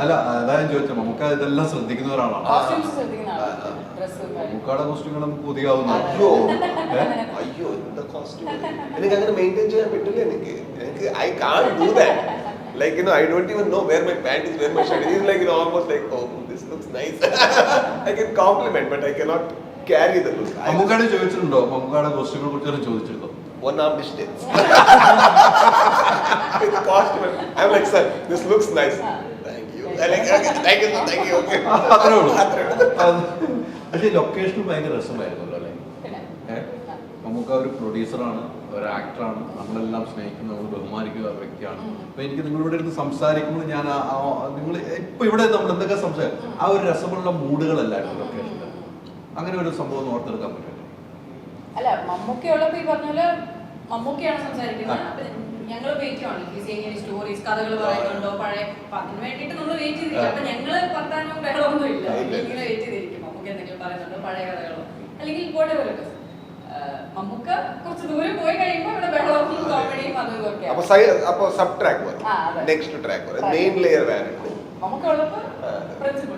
അല്ല, അതാ ഞാൻ ചോദിച്ചത്, നമുക്ക് ഇതെല്ലാം ശ്രദ്ധിക്കുന്ന ഒരാളാണ്. Costumes ശ്രദ്ധിക്കുന്ന ആളാണ്. Dress നമുക്കാടെ കോസ്റ്റ്യൂങ്ങൾ നമുക്ക് പുതിയാവുന്നു. അയ്യോ എന്താ കോസ്റ്റ്യൂം, എനിക്ക് അങ്ങനെ മെയിൻറ്റെയിൻ ചെയ്യാൻ പറ്റില്ല. എനിക്ക് I can't do that. Like, I don't even know where my pant is, where my shirt is. It's like, almost like, oh, this looks nice. I can compliment, but I cannot carry the look. മമ്മൂക്കാട് ചോദിച്ചിട്ടുണ്ടോ? മമ്മൂക്കാടെ കോസ്റ്റ്യൂമിനെ കുറിച്ച് ചോദിച്ചിട്ടുണ്ടോ? One arm distance. With the costume, I'm like, sir, this looks nice. Thank you. I'm like, okay, thank you. Okay. അത്രേ ഉള്ളൂ. പക്ഷേ location ഭയങ്കര രസമായിരുന്നല്ലോ അല്ലേ? നമുക്ക് ഒരു പ്രൊഡ്യൂസറാണ്, ഒരു ആക്ടറാണ്, നമ്മളെല്ലാം സ്നേഹിക്കുന്ന, നമ്മൾ ബഹുമാനിക്കുന്ന വ്യക്തിയാണ്. അപ്പൊ എനിക്ക് നിങ്ങളിവിടെ ഇരുന്ന് സംസാരിക്കുമ്പോൾ ഞാൻ നിങ്ങൾ ഇപ്പൊ ഇവിടെ നമ്മൾ എന്തൊക്കെ സംസാരിക്കും, ആ ഒരു രസമുള്ള മൂഡുകളല്ലായിരുന്നു ലൊക്കേഷനിൽ. അങ്ങനെ ഒരു സംഭവം ഓർത്തെടുക്കാൻ പറ്റില്ല. അല്ല, മമ്മൂക്കയുള്ളപ്പോ ഈ പറഞ്ഞ പോലെ മമ്മൂക്കയാണ് സംസാരിക്കുന്നത്. അപ്പൊ ഞങ്ങൾ വെയിറ്റ് ആണ്, സ്റ്റോറീസ്, കഥകൾ പറയുന്നുണ്ടോ പഴയ, അതിന് വേണ്ടിയിട്ട് നമ്മൾ വെയിറ്റ് ചെയ്തിരിക്കും. അപ്പൊ ഞങ്ങള് വർത്താനവും ബഹളമൊന്നും ഇല്ല, ഇങ്ങനെ വെയിറ്റ് ചെയ്തിരിക്കും. മമ്മൂക്ക എന്തെങ്കിലും പറയുന്നുണ്ടോ, പഴയ കഥകളോ, അല്ലെങ്കിൽ ഇപ്പോഴത്തെ പോലെ മമ്മൂക്ക കുറച്ച് ദൂരം പോയി കഴിയുമ്പോൾ ഇവിടെ ബഹളവും കോമഡിയും അതും ഇതൊക്കെയാണ്. അപ്പൊ സബ് ട്രാക്ക് വരും, നെക്സ്റ്റ് ട്രാക്ക് വരും, മെയിൻ ലെയർ വേറെ. മമ്മൂക്ക ഉള്ളപ്പോ പ്രിൻസിപ്പൾ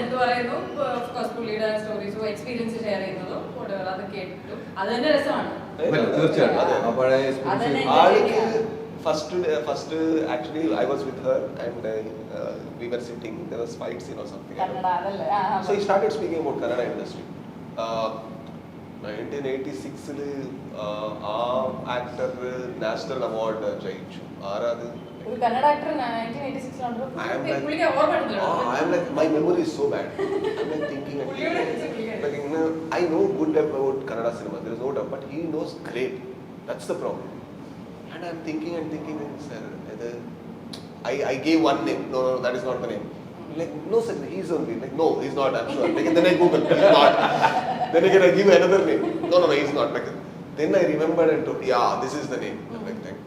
എന്ത് പറയുന്നു, പുള്ളിയുടെ സ്റ്റോറീസോ എക്സ്പീരിയൻസ് ഷെയർ ചെയ്യുന്നതോ അത് കേട്ടിട്ടു, അത് തന്നെ രസമാണ്. First actually I was with her and we were sitting, there was fight scene or something. So he started speaking about Kannada industry. 1986 ആ ആക്ടർ നാഷണൽ അവാർഡ് ജയിച്ചു. ആരാത്? ഒരു കന്നഡ ആക്ടർ 1986 ആണ്. പുള്ളിക്ക് award എടുത്തല്ലോ. I am like, my memory is so bad. I'm like thinking like, I know good about Kannada cinema, there is no doubt, but he knows great. That's the problem. And I'm thinking, sir, I gave one name. No, that is not the name. Like, no sir, he's only. Like, no, he's not, I'm sure. Like, then I Google, he's not. Then again I give another name. No, he's not. Like, then I remembered and told, yeah, this is the name.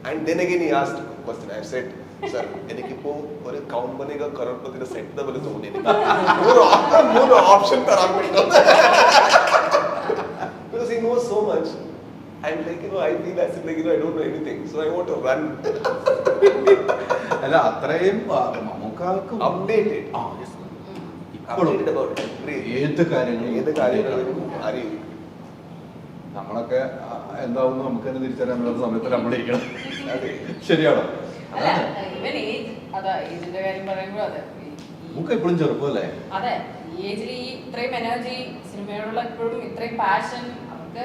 And then again he asked a question. I said, sir, എനിക്കിപ്പോ ഒരു count ബനേഗ കരോഡ്പതിയുടെ set പോലെ തോന്നി. മൂന്ന് option തരാൻ പറ്റും. Because he knows so much. I'm like, I feel as if like, I don't know anything. So I want to run. അല്ല, അത്രയും മമ്മൂക്കാക്ക് Updated. Updated about everything. ഏത് കാര്യങ്ങളും അറിയും. നമ്മളൊക്കെ എന്താവും നമുക്ക് തന്നെ തിരിച്ചറിയാൻ പറ്റുന്ന സമയത്ത് നമ്മളിരിക്കണം. ശരിയാണോ? അല്ല ഇവൻ ഏജ് അതാ ഏജിന്റെ കാര്യം പറയുമ്പോൾ അതെ നമുക്ക് എപ്പോഴും ചെറുപ്പമല്ലേ? അതെ ഈ ഏജിൽ ഈ ഇത്രയും എനർജി സിനിമയോടുള്ള എപ്പോഴും ഇത്രയും പാഷൻ അവർക്ക്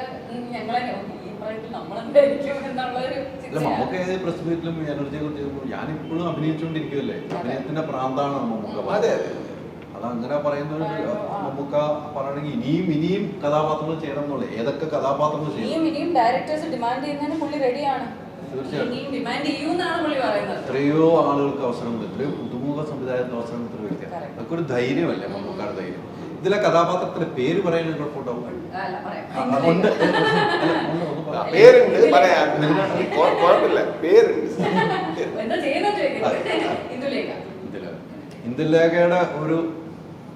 ഞങ്ങളെ ഈ പ്രായത്തിൽ നമ്മളെന്തായിരിക്കും എന്നുള്ളൊരു അല്ല നമുക്ക് ഏത് പ്രസ് മീറ്റിലും എനർജിയെ കുറിച്ച് ഞാനിപ്പോഴും അഭിനയിച്ചുകൊണ്ടിരിക്കുകയല്ലേ. അഭിനയത്തിന്റെ പ്രാന്താണ് നമുക്ക്. അതെ അതങ്ങനെ പറയുന്ന നമുക്ക് പറയണമെങ്കിൽ ഇനിയും കഥാപാത്രങ്ങൾ ചെയ്യണം എന്നുള്ളത്. ഏതൊക്കെ കഥാപാത്രങ്ങൾ ചെയ്യണം ഇനിയും ഡയറക്ടേഴ്സ് ഡിമാൻഡ് ചെയ്യുന്നതിന് പുള്ളി റെഡിയാണ്. തീർച്ചയായും ഡിമാൻഡ് ചെയ്യൂന്നാണ് പുള്ളി പറയുന്നത്. എത്രയോ ആളുകൾക്ക് അവസരം, എത്രയോ പുതുമുഖ സംവിധായകർക്ക് അവസരം കിട്ടുന്ന വ്യക്തിയാണ്. അതൊക്കെ ഒരു ധൈര്യമല്ലേ മമ്മൂക്കാരുടെ ധൈര്യം. ഇതിലെ കഥാപാത്രത്തിന്റെ പേര് പറയാനും കുഴപ്പമുണ്ടാവും. പേരുണ്ട് പറയാൻ കുഴപ്പമില്ല, പേരുണ്ട്. ഇന്ദുലേഖയുടെ ഒരു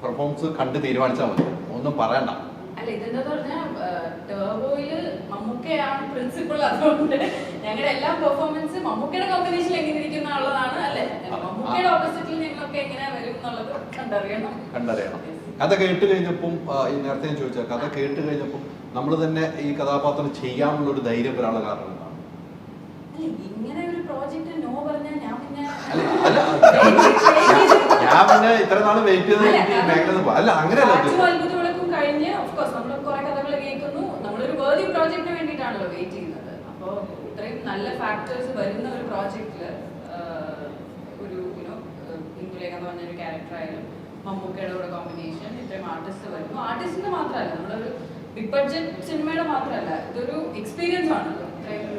പെർഫോമൻസ് കണ്ട് തീരുമാനിച്ചാൽ മതി, ഒന്നും പറയണ്ട. അല്ല ഇതെന്താ പറഞ്ഞാൽ ടർബോയില് മമ്മൂക്കയാണ് പ്രിൻസിപ്പൾ. അതുകൊണ്ട് ഞങ്ങളുടെ എല്ലാ പെർഫോമൻസ് മമ്മൂക്കയുടെ കോമ്പിനേഷൻ എങ്ങനെ ഇരിക്കുന്ന ഉള്ളതാണ് അല്ലെ. മമ്മൂക്കയുടെ ഓപ്പോസിറ്റിൽ ഞങ്ങളൊക്കെ എങ്ങനെ വരും എന്നുള്ളത് കണ്ടറിയണം. കഥ കേട്ട് കഴിഞ്ഞപ്പം ഈ നേരത്തെ ഞാൻ ചോദിച്ച കഥ കേട്ട് കഴിഞ്ഞപ്പം നമ്മൾ തന്നെ ഈ കഥാപാത്രം ചെയ്യാനുള്ള ഒരു ധൈര്യം വരാനുള്ള കാരണം എന്താണ്? ഇങ്ങനെ ഒരു പ്രോജക്റ്റ് നോ പറഞ്ഞാൽ ഞാൻ പിന്നെ ഇത്ര നാള് വെയിറ്റ് ചെയ്ത് മേഖല അല്ല അങ്ങനെയല്ല. അത്ഭുതവിളക്കും കഴിഞ്ഞ് ഓഫ്കോഴ്സ് നമ്മൾ കുറെ കഥകൾ കേൾക്കുന്നു. നമ്മളൊരു വേർതി പ്രോജക്റ്റിന് വേണ്ടിയിട്ടാണല്ലോ വെയിറ്റ് ചെയ്യുന്നത്. അപ്പോൾ ഇത്രയും നല്ല ഫാക്ടേഴ്സ് വരുന്ന ഒരു പ്രോജക്റ്റില് ഒരു ഇന്ദുലേഖ എന്ന് പറഞ്ഞൊരു ക്യാരക്ടർ ആയാലും മമ്മൂക്കയുടെ കൂടെ കോമ്പിനേഷൻ ഇത്രയും ആർട്ടിസ്റ്റ് വരുന്നു. ആർട്ടിസ്റ്റിന്റെ മാത്രമല്ല, നമ്മളൊരു ബിഗ് ബഡ്ജറ്റ് സിനിമയുടെ മാത്രമല്ല, ഇതൊരു എക്സ്പീരിയൻസ് ആണല്ലോ. ഇത്രയും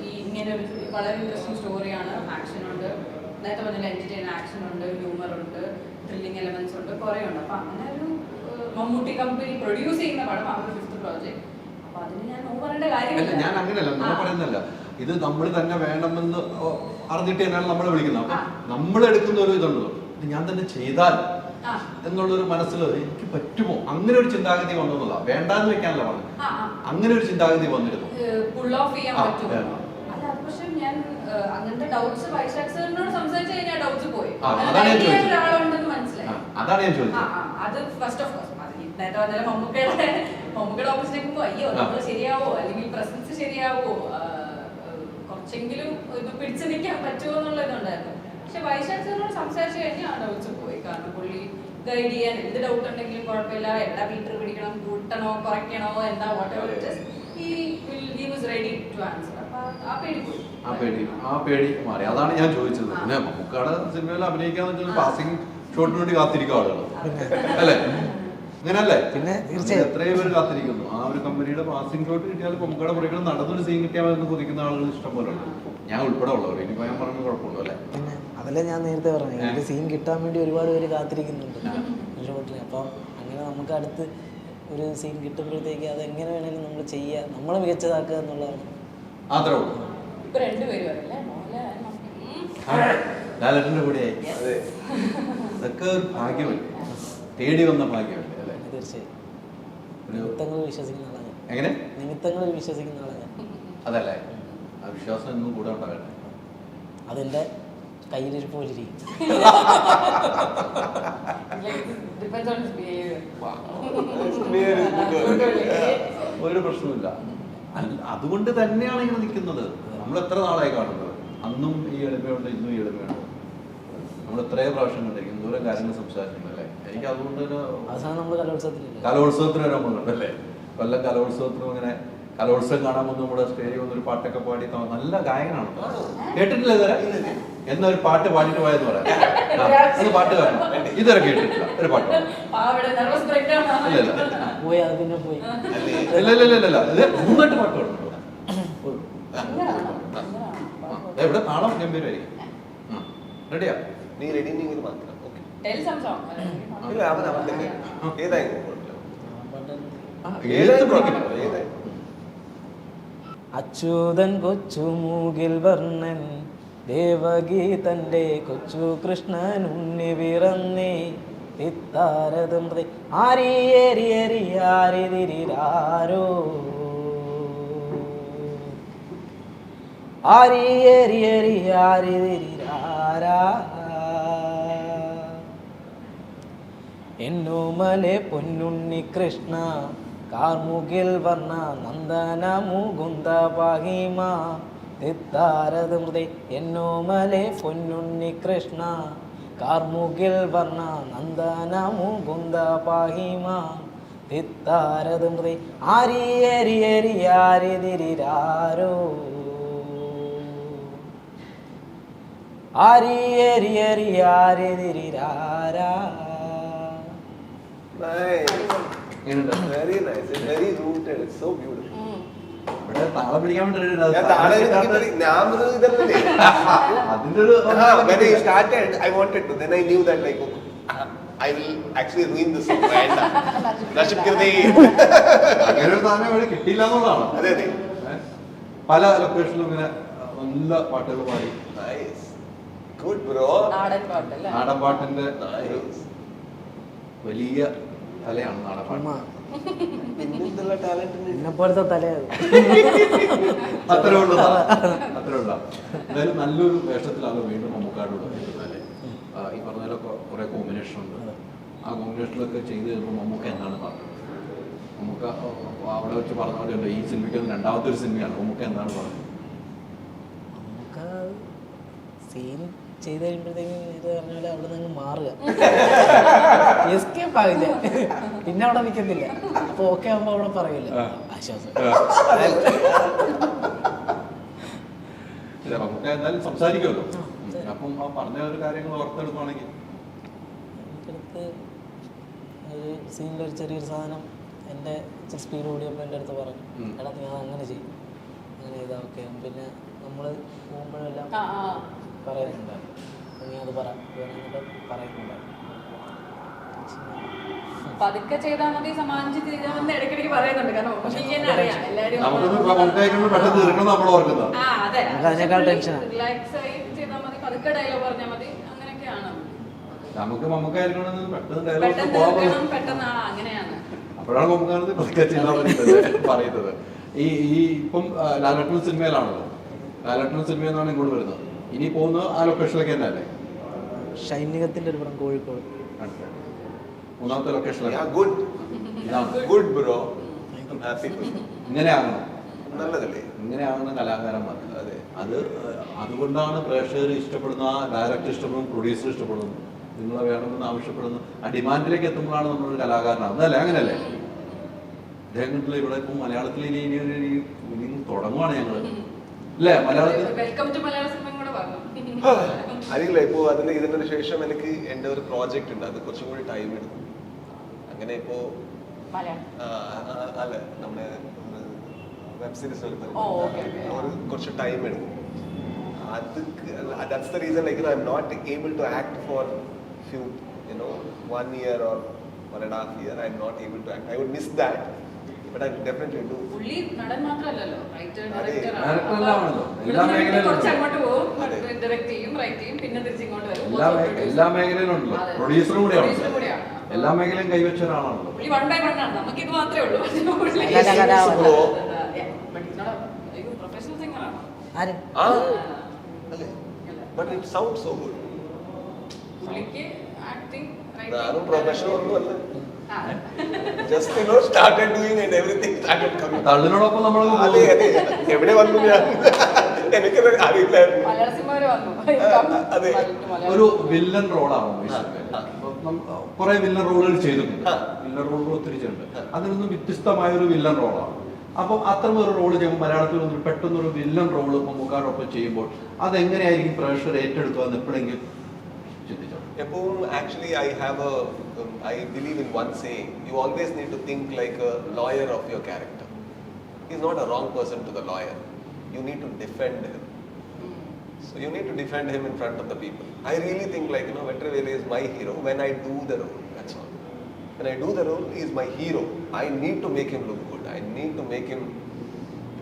ഈ ഇങ്ങനെ ഒരു വളരെ ഇൻട്രസ്റ്റിംഗ് സ്റ്റോറിയാണ്. ആക്ഷൻ ഉണ്ട്, നേരത്തെ പറഞ്ഞാൽ എൻ്റർടൈൻ ആക്ഷൻ ഉണ്ട്, ഹ്യൂമർ ഉണ്ട്, ത്രില്ലിംഗ് എലമെന്റ്സ് ഉണ്ട്, കുറേ ഉണ്ട്. അപ്പം അങ്ങനെ ഒരു മമ്മൂട്ടി കമ്പനി പ്രൊഡ്യൂസ് ചെയ്യുന്ന പടം അവരുടെ 5th പ്രോജക്റ്റ്. അപ്പം അതിന് ഞാൻ നോ പറയേണ്ട കാര്യമില്ല. ഞാൻ അങ്ങനെയല്ല പറയുന്നല്ല. ഇത് നമ്മൾ തന്നെ വേണമെന്ന് അറിഞ്ഞിട്ട് തന്നെയാണ് നമ്മളെ വിളിക്കുന്നത്. അപ്പൊ നമ്മൾ എടുക്കുന്ന ഒരു ഇതുണ്ടല്ലോ, ഇത് ഞാൻ തന്നെ ചെയ്താൽ എന്നുള്ളൊരു മനസ്സിൽ എനിക്ക് പറ്റുമോ അങ്ങനെ ഒരു ചിന്താഗതി വന്നതല്ല. വേണ്ടാന്ന് വെക്കാനല്ല പറഞ്ഞത്, അങ്ങനെ ഒരു ചിന്താഗതി വന്നിരുന്നു. പുൾ ഓഫ് ചെയ്യാൻ പറ്റുമോ? അല്ല പക്ഷെ ഞാൻ അങ്ങനത്തെ ഡൗട്ട്സ് വൈശാഖ് സാറിനോട് സംസാരിച്ചു കഴിഞ്ഞാൽ ഡൗട്ട്സ് പോയി. ഒരാളുണ്ടെന്ന് മനസ്സിലായി. അതാണ് ഞാൻ ചോദിച്ചത്. അത് ഫസ്റ്റ് ഓഫ് കോഴ്സ് നേരത്തെ പറഞ്ഞാൽ മമ്മൂക്കയുടെ ഓപ്പോസിറ്റ് നിൽക്കുമ്പോൾ അയ്യോ നമ്മൾ ശരിയാവോ, അല്ലെങ്കിൽ പ്രസൻസ് ശരിയാവോ, കുറച്ചെങ്കിലും ഇത് പിടിച്ചു നിൽക്കാൻ പറ്റുമോ എന്നുള്ള ഇതുണ്ടായിരുന്നു. പക്ഷെ വൈശാഖ് സാറിനോട് സംസാരിച്ചു കഴിഞ്ഞാൽ ആ ഡൗട്ട്സ് പോയി. കാരണം പുള്ളി ഗൈഡ് ചെയ്യാൻ എന്ത് ഡൗട്ട് ഉണ്ടെങ്കിലും കുഴപ്പമില്ല, എവിടെ മീറ്റർ പിടിക്കണം, കൂട്ടണോ കുറയ്ക്കണോ എന്താ whatever he was ready to answer. ആ പേടി മാറി. അതാണ് ഞാൻ ചോദിച്ചത്. പിന്നെ മമ്മൂക്കാട് സിനിമയിൽ അഭിനയിക്കാന്ന് വെച്ചാൽ പാസിംഗ് ഷോട്ടിന് വേണ്ടി കാത്തിരിക്കും ആളുകൾ അല്ലേ? അങ്ങനല്ലേ? പിന്നെ എത്രയോ പേര് കാത്തിരിക്കുന്നു. ആ ഒരു കമ്പനിയുടെ പാസിംഗ് ഷോട്ട് കിട്ടിയാലും മമ്മൂക്കാടെ പുറകെ നടന്നൊരു സീൻ കിട്ടിയാൽ എന്ന് കൊതിക്കുന്ന ആളുകൾ ഇഷ്ടം പോലെ ഉണ്ട്. ഞാൻ ഉൾപ്പെടെ ഉള്ളവർ. ഇനിയിപ്പോ ഞാൻ പറഞ്ഞ കുഴപ്പമുണ്ടോ അല്ലേ? പിന്നെ അതല്ലേ ഞാൻ നേരത്തെ പറഞ്ഞു, എനിക്ക് സീൻ കിട്ടാൻ വേണ്ടി ഒരുപാട് പേര് കാത്തിരിക്കുന്നുണ്ട് ഷോട്ടിൽ. അപ്പം അങ്ങനെ നമുക്ക് അടുത്ത് ഒരു സീൻ കിട്ടുമ്പോഴത്തേക്ക് അത് എങ്ങനെ വേണേലും നമ്മൾ ചെയ്യുക, നമ്മളെ മികച്ചതാക്കുക എന്നുള്ളതാണ്. അത്രേ ഉള്ളൂ. ലാലേട്ടൻ്റെ കൂടെ അതൊക്കെ ഒരു ഭാഗ്യമല്ലേ, തേടി വന്ന ഭാഗ്യമല്ലേ അല്ലേ? തീർച്ചയായും നിമിത്തങ്ങളിൽ വിശ്വസിക്കുന്ന ആളാണ്. എങ്ങനെ നിമിത്തങ്ങളിൽ വിശ്വസിക്കുന്ന ആളാണ്. അതല്ലേ? ആ വിശ്വാസം എന്നും കൂടെ ഉണ്ടാകട്ടെ. അതെന്റെ കയ്യിലിരിപ്പ് പോലിരിക്കും. ഒരു പ്രശ്നമില്ല. അതുകൊണ്ട് തന്നെയാണ് ഇങ്ങനെ നിൽക്കുന്നത്. നമ്മൾ എത്ര നാളായി കാണുന്നത്. അന്നും ഈ എളിമയുണ്ട്, ഇന്നും ഈ എളിമയുണ്ട്. നമ്മൾ എത്രയോ പ്രാവശ്യം കണ്ടിരിക്കും, എന്തോരം കാര്യങ്ങൾ സംസാരിച്ചിട്ടുണ്ടല്ലേ. എനിക്ക് അതുകൊണ്ട് അവസാനം നമ്മൾ കലോത്സവത്തിന് വരാൻ പോകുന്നുണ്ടല്ലേ? കൊല്ലം കലോത്സവത്തിനും ഇങ്ങനെ കലോത്സവം കാണാൻ വന്ന് നമ്മുടെ സ്റ്റേജിൽ വന്നൊരു പാട്ടൊക്കെ പാടി നല്ല ഗായകനാണ്. കേട്ടിട്ടില്ല ഇതുവരെ? എന്നൊരു പാട്ട് പാടിയിട്ട് പോയെന്ന് പറയാം. അത് പാട്ട് കാണണം. ഇതുവരെ കേട്ടിട്ടില്ല ഒരു പാട്ട്. ഇല്ല ഇത് 3 പാട്ട് പാടുന്നുണ്ടോ? എവിടെ താളം ഗംഭീരമായിരിക്കും. റെഡിയാ? നീ റെഡി നീങ്ങി മാത്രം. അച്യുതൻ കൊച്ചു മൂകിൽ വർണ്ണൻ ദേവകി തന്റെ കൊച്ചു കൃഷ്ണൻ ഉണ്ണി വിറന്നേ തിത്താരതം ആരിയേരിയേരിയാരിതിരിരാരോ ആരിയേരിയേരിയാരിതിരിരാരാ എന്നോമലെ പൊന്നുണ്ണി കൃഷ്ണ കാർമുകിൽ വർണ്ണ നന്ദന മുകുന്ദ പാഹിമ തിത്താരത് മൃദേ എന്നോമലെ പൊന്നുണ്ണി കൃഷ്ണ കാർമുകിൽ വർണ്ണ നന്ദന മുകുന്ദ പാഹിമ തിത്താരത് മൃദേ ആരി എരി എരി ആരി തിരിരാരോ ആരി എരി എരി ആരി തിരിരാരാ. Very nice. It's very rooted. It's so beautiful. ഇവിടെ താളം പിടിക്കാൻ വേണ്ടി ഞാൻ താഴെ ഞാൻ ഇതല്ലേ അതിന്റെ ഒരു when I started, I wanted to. Then I knew that like I will actually ruin this song. നശിപ്പിക്കുന്നേ. അങ്ങനെ ഒരു സാധനം ഇവിടെ കിട്ടിയില്ല എന്നുള്ളതാണ്. അതെ അതെ. പല ലൊക്കേഷനിലും ഇങ്ങനെ നല്ല പാട്ടുകൾ പാടി. Nice. Good bro. നാടൻ പാട്ടല്ലേ? നാടൻ പാട്ടിന്റെ ഒരു Nice. വലിയ കലയാണ് നാടൻ പാട്ട്. പിന്നെന്തുള്ള ടാലന്റ് എന്നെപ്പോലത്തെ തലയത്. അത്രേ ഉള്ളൂ. എന്തായാലും നല്ലൊരു വേഷത്തിലാണ് വീണ്ടും മമ്മൂക്കാടോട് വരുന്നത്. ഈ പറഞ്ഞ കുറെ കോമ്പിനേഷൻ ഉണ്ട്. ആ കോമ്പിനേഷനിലൊക്കെ ചെയ്ത് കഴിയുമ്പോൾ മമ്മൂക്ക എന്താണ് പറഞ്ഞത്? മമ്മൂക്ക അവിടെ വെച്ച് പറഞ്ഞ പോലെ ഈ സിനിമയ്ക്ക് രണ്ടാമത്തെ ഒരു സിനിമയാണ്. മമ്മൂക്ക എന്താണ് പറഞ്ഞത്? നമുക്ക് സീൻ ചെയ്ത് കഴിയുമ്പോഴത്തേക്കും ഇത് പറഞ്ഞ പോലെ അവിടെ നിന്ന് മാറുക, എസ്കേപ്പ് ആവില്ല, പിന്നെ അവിടെ നിൽക്കുന്നില്ല. അപ്പൊ ഓക്കെ ആകുമ്പോ അവിടെ പറയില്ല, ആശ്വാസം. മമ്മൂക്ക എന്തായാലും സംസാരിക്കുമല്ലോ. അപ്പം ആ പറഞ്ഞ ഒരു കാര്യങ്ങൾ ഓർത്തെടുക്കുകയാണെങ്കിൽ എനിക്കടുത്ത് ഒരു സീനിലൊരു ചെറിയൊരു സാധനം എൻ്റെ ഇച്ചിരി സ്പീഡ് കൂടിയപ്പോൾ എൻ്റെ അടുത്ത് പറഞ്ഞു, എടാ നീ അത് അങ്ങനെ ചെയ്യും, അങ്ങനെ ചെയ്താൽ ഓക്കെ. പിന്നെ നമ്മൾ പോകുമ്പോഴെല്ലാം പറയുന്നുണ്ടായിരുന്നു, നീ അത് പറ വേണമെന്നിട്ട് പറയുന്നുണ്ടായിരുന്നു. പതുക്കെ ചെയ്താൽ മതി, സമാനിച്ച് ചെയ്താൽ ഇടയ്ക്കിടയ്ക്ക് പറയുന്നുണ്ട്. കാരണം അറിയാം എല്ലാവരും പെട്ടെന്ന് തീർക്കണം നമ്മൾ ഓർക്കുന്നത്. അതിനേക്കാൾ ടെൻഷനാണ്. റിലാക്സ് ആയി ചെയ്താൽ മതി, പതുക്കെ ഡയലോഗ് പറഞ്ഞാൽ മതി, അങ്ങനെയൊക്കെയാണ്. നമുക്ക് മമ്മൂക്കായിരിക്കണമെന്ന് പെട്ടെന്ന് പെട്ടെന്ന് ഡയലോഗ് തീർക്കണം, പെട്ടെന്ന് അങ്ങനെയാണ്. അപ്പോഴാണ് മമ്മൂക്കാനത് പതുക്കെ ചെയ്താൽ മതി പറയുന്നത്. ഈ ഇപ്പം ലാലേട്ടൻ സിനിമയിലാണല്ലോ, ലാലേട്ടൻ സിനിമയിൽ നിന്നാണ് ഇങ്ങോട്ട് വരുന്നത്. ഇനി പോകുന്നത് ആ ലൊക്കേഷനിലേക്ക് തന്നെ അല്ലേ? ഷൈനികത്തിന്റെ ഒരു പടം കോഴിക്കോട്, മൂന്നാമത്തെ ലൊക്കേഷനിലാണ്. ഗുഡ് ഇതാണ് ഗുഡ് ബ്രോ. ഹാപ്പി. ഇങ്ങനെയാകണം, നല്ലതല്ലേ ഇങ്ങനെയാകുന്ന കലാകാരന്മാർ. അതെ. അതുകൊണ്ടാണ് പ്രേക്ഷകർ ഇഷ്ടപ്പെടുന്ന, ഡയറക്ടർ ഇഷ്ടപ്പെടുന്നു, പ്രൊഡ്യൂസർ ഇഷ്ടപ്പെടുന്നു, നിങ്ങളെ വേണമെന്ന് ആവശ്യപ്പെടുന്നു. ആ ഡിമാൻഡിലേക്ക് എത്തുമ്പോഴാണ് നമ്മളൊരു കലാകാരനാണ്. അതല്ലേ? അങ്ങനെയല്ലേ? അദ്ദേഹത്തില് ഇവിടെ ഇപ്പം മലയാളത്തിൽ ഇനി തുടങ്ങുവാണ് ഞങ്ങൾ അല്ലേ? മലയാളത്തിൽ വെൽക്കം ടു മലയാള സിനിമ കൂടെ പറഞ്ഞു. അറിയില്ല. ഇപ്പോ ഇതിനു ശേഷം എനിക്ക് എൻ്റെ ഒരു പ്രോജക്റ്റ് ഉണ്ട്, അത് കുറച്ചും കൂടി ടൈം എടുക്കും. അങ്ങനെ ഇപ്പോ അല്ല നമ്മുടെ വെബ് സീരീസ് കുറച്ച് ടൈം എടുക്കും. That's the reason, like, I'm not able to act for few, 1 year or 1.5 years. I'm not able to act. I would miss that, but I definitely do. പുള്ളി നടൻ മാത്രമല്ലല്ലോ, റൈറ്റർ, ഡയറക്ടർ Director എല്ലാമാണല്ലോ. എല്ലാ മേഖലയിലും കുറച്ച് അങ്ങോട്ട് പോകും, direct ചെയ്യും, right ചെയ്യും, പിന്നെ തിരിച്ചിങ്ങോട്ട് വരും. എല്ലാ മേഖലയിലും ഉണ്ടല്ലോ, പ്രൊഡ്യൂസറും കൂടിയാണ്. എല്ലാ മേഖലയും കൈവച്ച ഒരാളാണല്ലോ. പുള്ളി 1 by 1 ആണ്. നമുക്ക് ഇത് മാത്രമേ ഉള്ളൂ. പ്രൊഫഷണൽ സിംഗർ ആണ്. ആര്? But it sounds so good. പുള്ളിക്ക് ആക്ടിങ്, ഞാനും പ്രൊഫഷണൽ ഒന്നുമല്ല. Just started doing and everything started coming. തള്ളിനോടൊപ്പം നമ്മൾ അതെ അതെ. എവിടെ വന്നു ഞാൻ എനിക്കത് അറിയില്ലായിരുന്നു. മലയാള സിനിമ വരെ വന്നു. അതെ. ഒരു വില്ലൻ റോളാണ് കുറെ വില്ലൻ റോളുകൾ ചെയ്തിട്ടുണ്ട്. വില്ലൻ റോളുകൾ ഒത്തിരി ചെയ്തിട്ടുണ്ട്. അതിൽ നിന്നും വ്യത്യസ്തമായ ഒരു വില്ലൻ റോളാണ്. അപ്പം അത്തരം ഒരു റോള് ചെയ്യുമ്പോൾ മലയാളത്തിൽ വന്നിട്ട് പെട്ടെന്നൊരു വില്ലൻ റോള് മമ്മൂക്കാടൊപ്പം ചെയ്യുമ്പോൾ അതെങ്ങനെയായിരിക്കും പ്രേക്ഷകർ ഏറ്റെടുക്കുക എന്ന് എപ്പോഴെങ്കിലും ചിന്തിച്ചോ? എപ്പോഴും actually I believe in one saying, you always need to think like a lawyer of your character. He's not a wrong person to the lawyer. You need to defend him. So you need to defend him in front of the people. I really think, like, Vetravelu is my hero when I do the role. That's all. When I do the role, he is my hero. I need to make him look good. I need to make him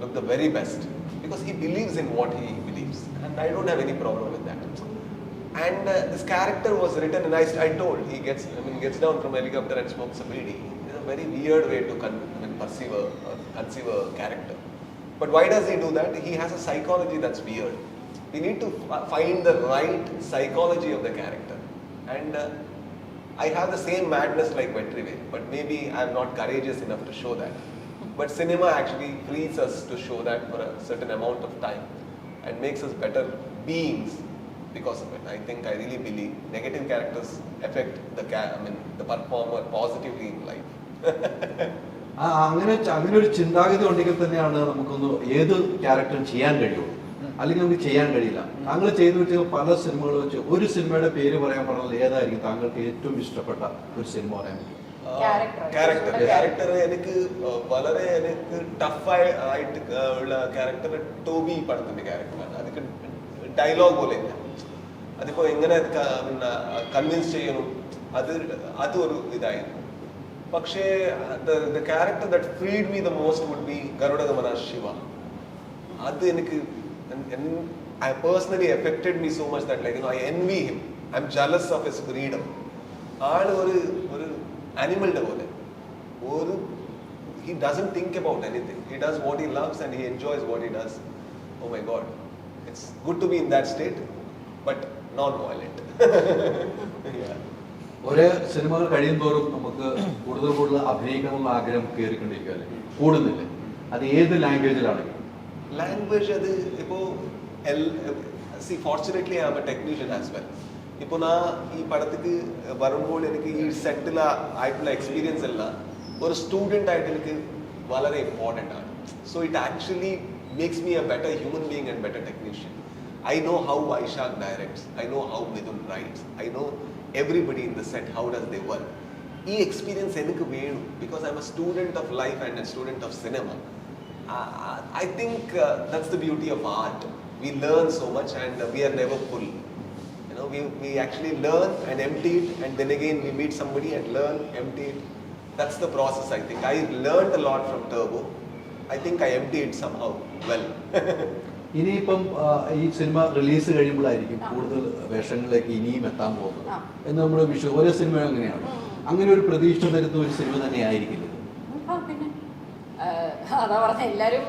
look the very best because he believes in what he believes, and I don't have any problem with that. And this character was written, and I told he gets down from helicopter and smokes a bidi. It's a very weird way to conceive a character. But why does he do that? He has a psychology that's weird. We need to find the right psychology of the character, and I have the same madness like Vetrive, but maybe I'm not courageous enough to show that. But cinema actually frees us to show that for a certain amount of time and makes us better beings because of it. I think I really believe negative characters affect the performer positively in life. അങ്ങനെ ഒരു ചിന്താഗതി ഉണ്ടെങ്കിൽ തന്നെയാണ് നമുക്കൊന്ന് ഏത് ക്യാരക്ടറും ചെയ്യാൻ കഴിയുള്ളൂ, അല്ലെങ്കിൽ നമുക്ക് ചെയ്യാൻ കഴിയില്ല. താങ്കൾ ചെയ്തു വെച്ച പല സിനിമകൾ വെച്ച് ഒരു സിനിമയുടെ പേര് പറയാൻ പറഞ്ഞാൽ ഏതായിരിക്കും താങ്കൾക്ക് ഏറ്റവും ഇഷ്ടപ്പെട്ട ഒരു സിനിമ പറയാൻ പറ്റും? ക്യാരക്ടർ എനിക്ക് വളരെ എനിക്ക് ടഫായിട്ട് ഉള്ള ക്യാരക്ടർ ടോബി പടത്തിന്റെ ക്യാരക്ടറാണ്. അതൊക്കെ ഡയലോഗ് പോലെ ഇല്ല, അതിപ്പോ എങ്ങനെ കൺവിൻസ് ചെയ്യണം അതൊരു ഇതായിരുന്നു. പക്ഷേ the character that freed me the most would be Garuda Gamana Shiva. അത് എനിക്ക് I personally affected me so much that I envy him. I'm jealous of his freedom. ആള് ഒരു animal പോലെ he doesn't think about anything. He does what he loves and he enjoys what he does. Oh my God, it's good to be in that state, but non-violent. Yeah. ഒരേ സിനിമകൾ കഴിയും തോറും നമുക്ക് കൂടുതൽ അഭിനയിക്കണമെന്ന ആഗ്രഹം കയറിക്കൊണ്ടിരിക്കുകയല്ലേ, കൂടുന്നില്ലേ? അത് ഏത് ലാംഗ്വേജിലാണെങ്കിലും ലാംഗ്വേജ് അത് ഇപ്പോൾ fortunately I am a technician as well. ഇപ്പോൾ ഈ പടത്തേക്ക് വരുമ്പോൾ എനിക്ക് ഈ സെറ്റിൽ ആയിട്ടുള്ള എക്സ്പീരിയൻസ് എല്ലാം ഒരു സ്റ്റുഡൻ്റ് ആയിട്ട് എനിക്ക് വളരെ ഇമ്പോർട്ടൻ്റ് ആണ്. So it actually makes me A better human being and better technician. I know how Vaishak directs, I know how Midun writes, I know everybody in the set, how does they work. This experience enakku venu because I'm a student of life and a student of cinema. I think that's the beauty of art. We learn so much and we are never full. We actually learn and empty it, and then again we meet somebody and learn, empty it. That's the process. I think I learned a lot from Turbo. I think I emptied it somehow well. ഇനിയിപ്പം ഈ cinema release കഴിയുമ്പോഴായിരിക്കും കൂടുതൽ വേഷങ്ങളിലേക്ക് ഇനിയും എത്താൻ പോകുന്നത് എന്ന് നമ്മൾ ഓരോ cinema അങ്ങനെയാണ്. അങ്ങനെ ഒരു പ്രതീക്ഷ തരുന്ന ഒരു സിനിമ തന്നെ ആയിരിക്കില്ല പിന്നെ അതാ പറഞ്ഞ എല്ലാവരും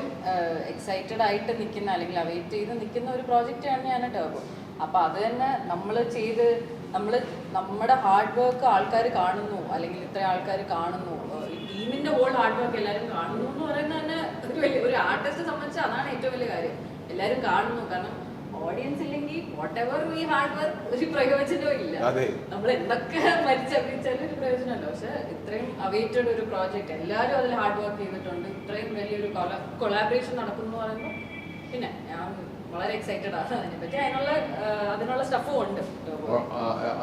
എക്സൈറ്റഡ് ആയിട്ട് നിൽക്കുന്ന അല്ലെങ്കിൽ അവൈറ്റ് ചെയ്ത് നിൽക്കുന്ന ഒരു പ്രോജക്റ്റാണ് ഞാൻ ടർബോ. അപ്പം അത് തന്നെ നമ്മൾ നമ്മുടെ ഹാർഡ് വർക്ക് ആൾക്കാർ കാണുന്നു, അല്ലെങ്കിൽ ഇത്ര ആൾക്കാർ കാണുന്നു, ടീമിന്റെ ഹോൾ ഹാർഡ് വർക്ക് എല്ലാവരും കാണുന്നു എന്ന് പറയുന്നത് തന്നെ ഒരു ആർട്ടിസ്റ്റ് സംബന്ധിച്ച് അതാണ് ഏറ്റവും വലിയ കാര്യം. എല്ലാവരും കാണുന്നു. കാരണം ഓഡിയൻസ് ഇല്ലെങ്കിൽ whatever we hard work ഒരു പ്രയോജനവും ഇല്ല. നമ്മൾ എന്തൊക്കെ മരിച്ചഭിച്ചാലും ഒരു പ്രയോജനമല്ല. പക്ഷെ ഇത്രയും അവൈറ്റഡ് ഒരു പ്രോജക്റ്റ്, എല്ലാവരും അതിൽ ഹാർഡ് വർക്ക് ചെയ്തിട്ടുണ്ട്, ഇത്രയും വലിയൊരു കൊളാബറേഷൻ നടക്കുന്നു എന്ന് പറയുമ്പോൾ പിന്നെ ഞാൻ വളരെ എക്സൈറ്റഡ് ആണ് അതിനെപ്പറ്റി. അതിനുള്ള സ്റ്റഫും ഉണ്ട്,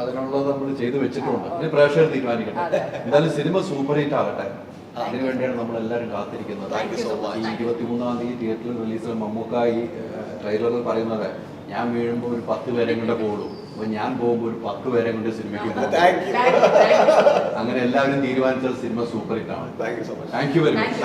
അതിനുള്ളത് നമ്മൾ ചെയ്തു വെച്ചിട്ടുണ്ട്. പ്രേക്ഷകർ തീരുമാനിക്കട്ടെ. എന്തായാലും സിനിമ സൂപ്പർ ഹിറ്റ് ആകട്ടെ, അതിനുവേണ്ടിയാണ് നമ്മൾ എല്ലാവരും കാത്തിരിക്കുന്നത്. ഈ 23-ാം തീയതി തിയേറ്ററിൽ റിലീസ് മമ്മൂക്ക ഈ ട്രെയിലറിൽ പറയുന്നത് ഞാൻ വീഴുമ്പോൾ ഒരു 10 പേരെ കൊണ്ട് പോകുള്ളൂ, അപ്പൊ ഞാൻ പോകുമ്പോൾ ഒരു 10 പേരെ കൊണ്ട് സിനിമയ്ക്ക് പോകും. അങ്ങനെ എല്ലാവരും തീരുമാനിച്ച സിനിമ സൂപ്പർ ഹിറ്റ് ആണ്. Thank you very much.